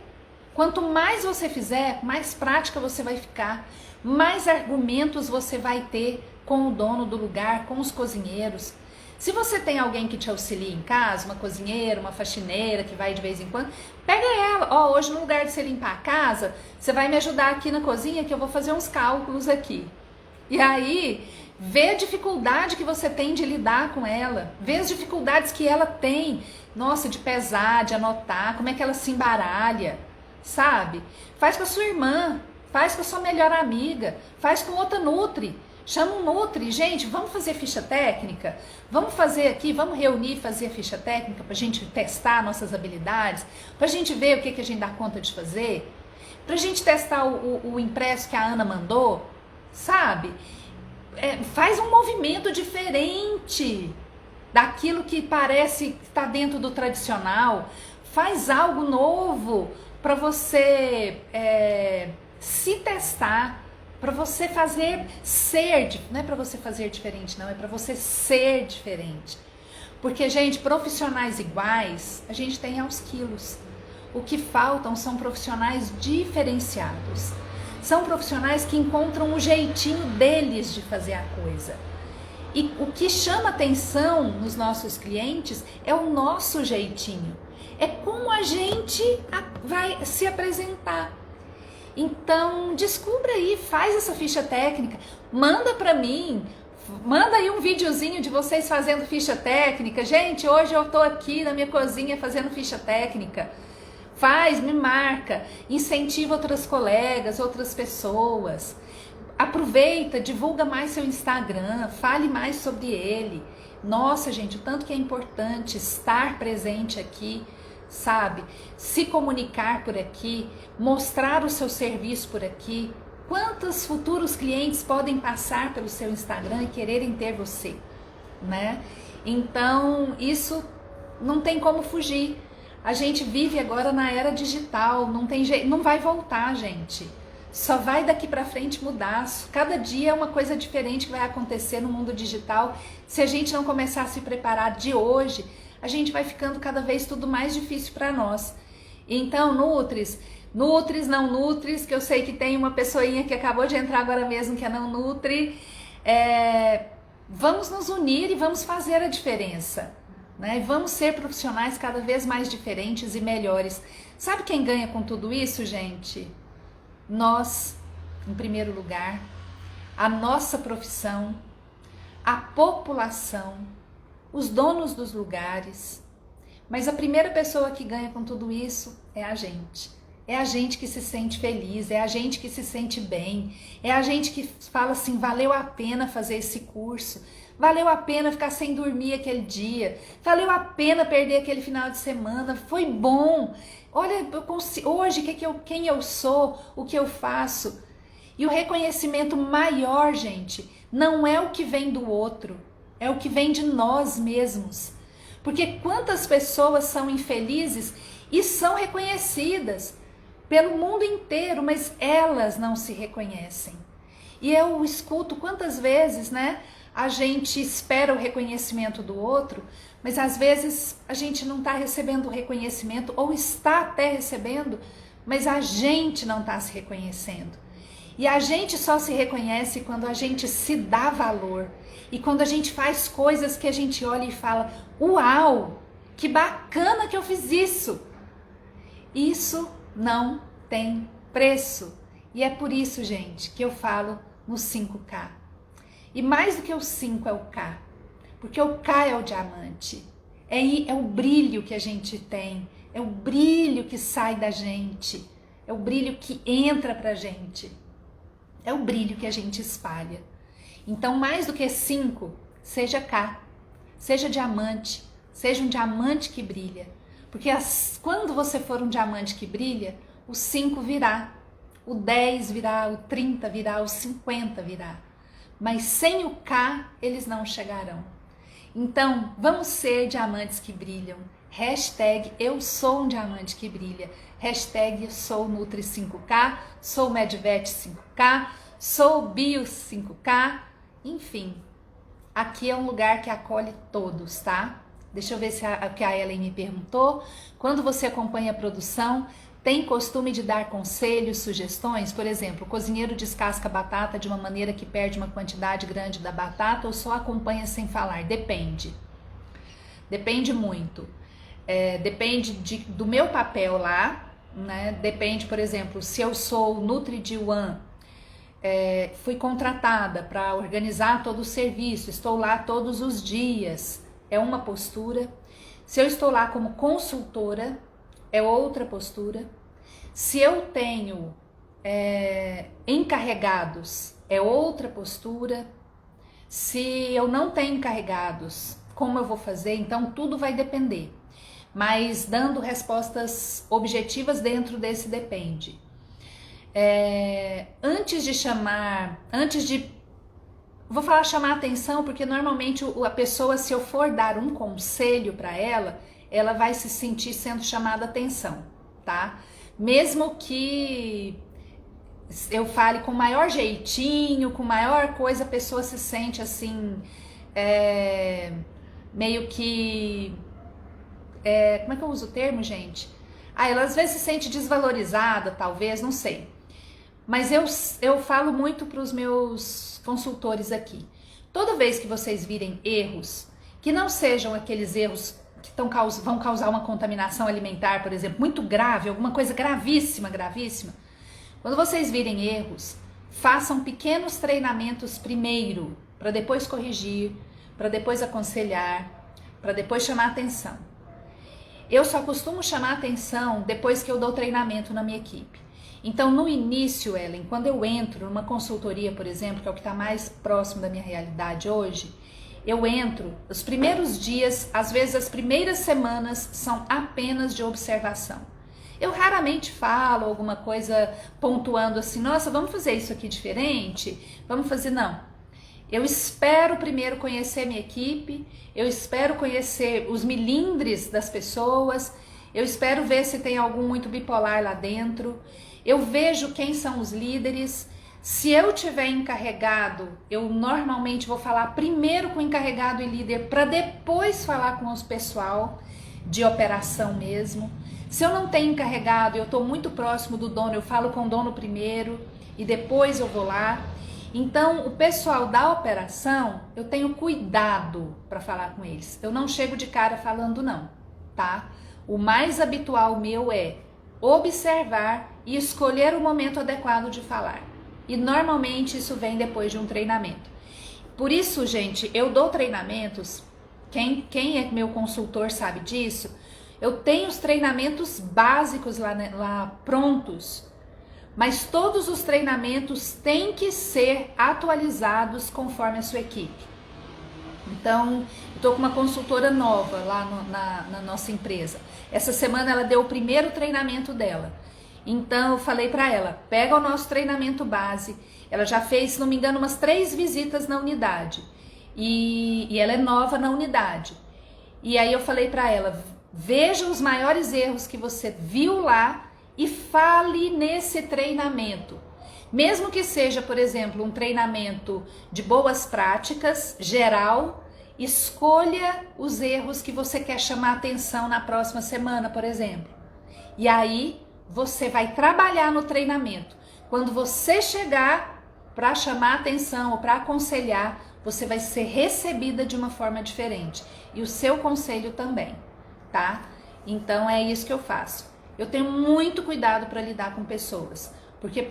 Quanto mais você fizer, mais prática você vai ficar. Mais argumentos você vai ter com o dono do lugar, com os cozinheiros. Se você tem alguém que te auxilia em casa, uma cozinheira, uma faxineira que vai de vez em quando, pega ela. Hoje no lugar de você limpar a casa, você vai me ajudar aqui na cozinha que eu vou fazer uns cálculos aqui. E aí... vê a dificuldade que você tem de lidar com ela, vê as dificuldades que ela tem, nossa, de pesar, de anotar, como é que ela se embaralha, sabe? Faz com a sua irmã, faz com a sua melhor amiga, faz com outra Nutri, chama um Nutri, gente, vamos fazer ficha técnica, vamos fazer aqui, vamos reunir e fazer a ficha técnica pra gente testar nossas habilidades, pra gente ver o que a gente dá conta de fazer, pra gente testar o impresso que a Ana mandou, sabe? Faz um movimento diferente daquilo que parece estar dentro do tradicional. Faz algo novo para você se testar, para você fazer não é para você fazer diferente, não, é para você ser diferente. Porque, gente, profissionais iguais a gente tem aos quilos. O que faltam são profissionais diferenciados. São profissionais que encontram o jeitinho deles de fazer a coisa. E o que chama atenção nos nossos clientes é o nosso jeitinho. É como a gente vai se apresentar. Então, descubra aí, faz essa ficha técnica, manda para mim, manda aí um videozinho de vocês fazendo ficha técnica. Gente, hoje eu tô aqui na minha cozinha fazendo ficha técnica. Faz, me marca, incentiva outras colegas, outras pessoas. Aproveita, divulga mais seu Instagram, fale mais sobre ele. Nossa, gente, o tanto que é importante estar presente aqui, sabe? Se comunicar por aqui, mostrar o seu serviço por aqui. Quantos futuros clientes podem passar pelo seu Instagram e quererem ter você, né? Então, isso não tem como fugir. A gente vive agora na era digital, não tem jeito, não vai voltar, gente. só vai daqui para frente mudar. Cada dia é uma coisa diferente que vai acontecer no mundo digital. Se a gente não começar a se preparar de hoje, a gente vai ficando cada vez tudo mais difícil para nós. Então, Nutris, não Nutris, que eu sei que tem uma pessoinha que acabou de entrar agora mesmo que é não Nutri, vamos nos unir e vamos fazer a diferença, né? Vamos ser profissionais cada vez mais diferentes e melhores. Sabe quem ganha com tudo isso, gente? Nós, em primeiro lugar, a nossa profissão, a população, os donos dos lugares. Mas a primeira pessoa que ganha com tudo isso é a gente. É a gente que se sente feliz, é a gente que se sente bem, é a gente que fala assim, valeu a pena fazer esse curso, valeu a pena ficar sem dormir aquele dia, valeu a pena perder aquele final de semana, foi bom. Olha, hoje quem eu sou, o que eu faço. E o reconhecimento maior, gente, não é o que vem do outro, é o que vem de nós mesmos. Porque quantas pessoas são infelizes e são reconhecidas pelo mundo inteiro, mas elas não se reconhecem. E eu escuto quantas vezes, né, a gente espera o reconhecimento do outro, mas às vezes a gente não está recebendo o reconhecimento, ou está até recebendo, mas a gente não está se reconhecendo. E a gente só se reconhece quando a gente se dá valor. E quando a gente faz coisas que a gente olha e fala, uau, que bacana que eu fiz isso. Isso não tem preço. E é por isso, gente, que eu falo no 5K. E mais do que o 5 é o K. Porque o K é o diamante. É o brilho que a gente tem. É o brilho que sai da gente. É o brilho que entra pra gente. É o brilho que a gente espalha. Então, mais do que 5, seja K. Seja diamante. Seja um diamante que brilha. Porque quando você for um diamante que brilha, o 5 virá. O 10 virá, o 30 virá, o 50 virá. Mas sem o K, eles não chegarão. Então, vamos ser diamantes que brilham. Hashtag eu sou um diamante que brilha. Hashtag sou Nutri 5K, sou Medvet 5K, sou Bio 5K. Enfim, aqui é um lugar que acolhe todos, tá? Deixa eu ver se o que a Ellen me perguntou. Quando você acompanha a produção, tem costume de dar conselhos, sugestões? Por exemplo, o cozinheiro descasca a batata de uma maneira que perde uma quantidade grande da batata ou só acompanha sem falar? Depende. Depende muito. Depende do meu papel lá, né? Depende, por exemplo, se eu sou NutriD1, fui contratada para organizar todo o serviço, estou lá todos os dias, é uma postura. Se eu estou lá como consultora, é outra postura. Se eu tenho encarregados, é outra postura. Se eu não tenho encarregados, como eu vou fazer? Então tudo vai depender. Mas dando respostas objetivas dentro desse depende. Vou falar chamar atenção, porque normalmente a pessoa, se eu for dar um conselho para ela vai se sentir sendo chamada atenção, tá? Mesmo que eu fale com maior jeitinho, com maior coisa, a pessoa se sente assim, meio que... como é que eu uso o termo, gente? Ela às vezes se sente desvalorizada, talvez, não sei. Mas eu falo muito para os meus consultores aqui. Toda vez que vocês virem erros, que não sejam aqueles erros que vão causar uma contaminação alimentar, por exemplo, muito grave, alguma coisa gravíssima, gravíssima. Quando vocês virem erros, façam pequenos treinamentos primeiro, para depois corrigir, para depois aconselhar, para depois chamar atenção. Eu só costumo chamar atenção depois que eu dou treinamento na minha equipe. Então, no início, Ellen, quando eu entro numa consultoria, por exemplo, que é o que está mais próximo da minha realidade hoje, eu entro, os primeiros dias, às vezes as primeiras semanas, são apenas de observação. Eu raramente falo alguma coisa pontuando assim, nossa, vamos fazer isso aqui diferente? Vamos fazer, não. Eu espero primeiro conhecer minha equipe, eu espero conhecer os milindres das pessoas, eu espero ver se tem algum muito bipolar lá dentro. Eu vejo quem são os líderes. Se eu tiver encarregado, eu normalmente vou falar primeiro com o encarregado e líder para depois falar com os pessoal de operação mesmo. Se eu não tenho encarregado, eu estou muito próximo do dono, eu falo com o dono primeiro e depois eu vou lá. Então, o pessoal da operação, eu tenho cuidado para falar com eles. Eu não chego de cara falando não, tá? O mais habitual meu é observar e escolher o momento adequado de falar. E normalmente isso vem depois de um treinamento. Por isso, gente, eu dou treinamentos, quem é meu consultor sabe disso, eu tenho os treinamentos básicos lá prontos, mas todos os treinamentos têm que ser atualizados conforme a sua equipe. Então, eu tô com uma consultora nova lá na nossa empresa. Essa semana ela deu o primeiro treinamento dela. Então, eu falei para ela, pega o nosso treinamento base. Ela já fez, se não me engano, umas 3 visitas na unidade. E ela é nova na unidade. E aí eu falei para ela, veja os maiores erros que você viu lá e fale nesse treinamento. Mesmo que seja, por exemplo, um treinamento de boas práticas, geral, escolha os erros que você quer chamar atenção na próxima semana, por exemplo. E aí você vai trabalhar no treinamento. Quando você chegar para chamar atenção ou para aconselhar, você vai ser recebida de uma forma diferente. E o seu conselho também, tá? Então é isso que eu faço. Eu tenho muito cuidado para lidar com pessoas, porque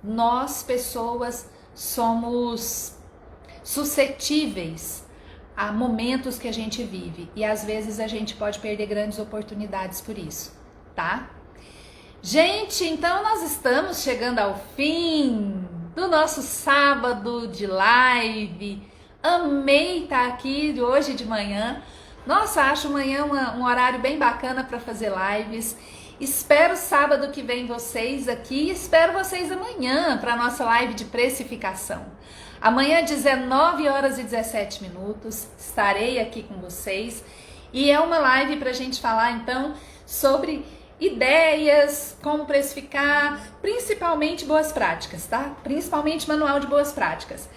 nós pessoas somos suscetíveis a momentos que a gente vive e às vezes a gente pode perder grandes oportunidades por isso, tá? Gente, então nós estamos chegando ao fim do nosso sábado de live. Amei estar aqui hoje de manhã. Nossa, acho amanhã um horário bem bacana para fazer lives. Espero sábado que vem vocês aqui. Espero vocês amanhã para a nossa live de precificação. Amanhã, 19 horas e 17 minutos, estarei aqui com vocês. E é uma live para a gente falar, então, sobre ideias, como precificar, principalmente boas práticas, tá? Principalmente manual de boas práticas.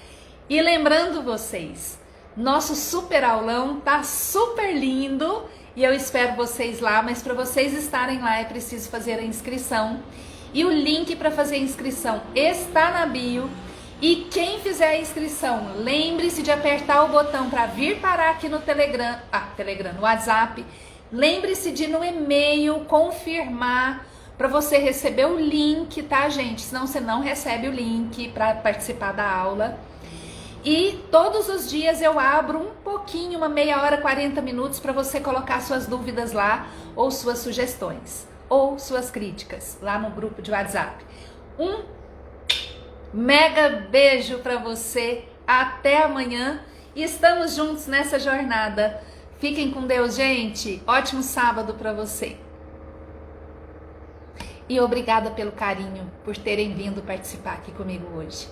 E lembrando vocês, nosso super aulão tá super lindo e eu espero vocês lá, mas para vocês estarem lá é preciso fazer a inscrição. E o link para fazer a inscrição está na bio. E quem fizer a inscrição, lembre-se de apertar o botão para vir parar aqui no no WhatsApp. Lembre-se de no e-mail confirmar para você receber o link, tá, gente? Senão você não recebe o link para participar da aula. E todos os dias eu abro um pouquinho, uma meia hora, 40 minutos para você colocar suas dúvidas lá, ou suas sugestões, ou suas críticas lá no grupo de WhatsApp. Um mega beijo para você, até amanhã e estamos juntos nessa jornada. Fiquem com Deus, gente. Ótimo sábado para você. E obrigada pelo carinho, por terem vindo participar aqui comigo hoje.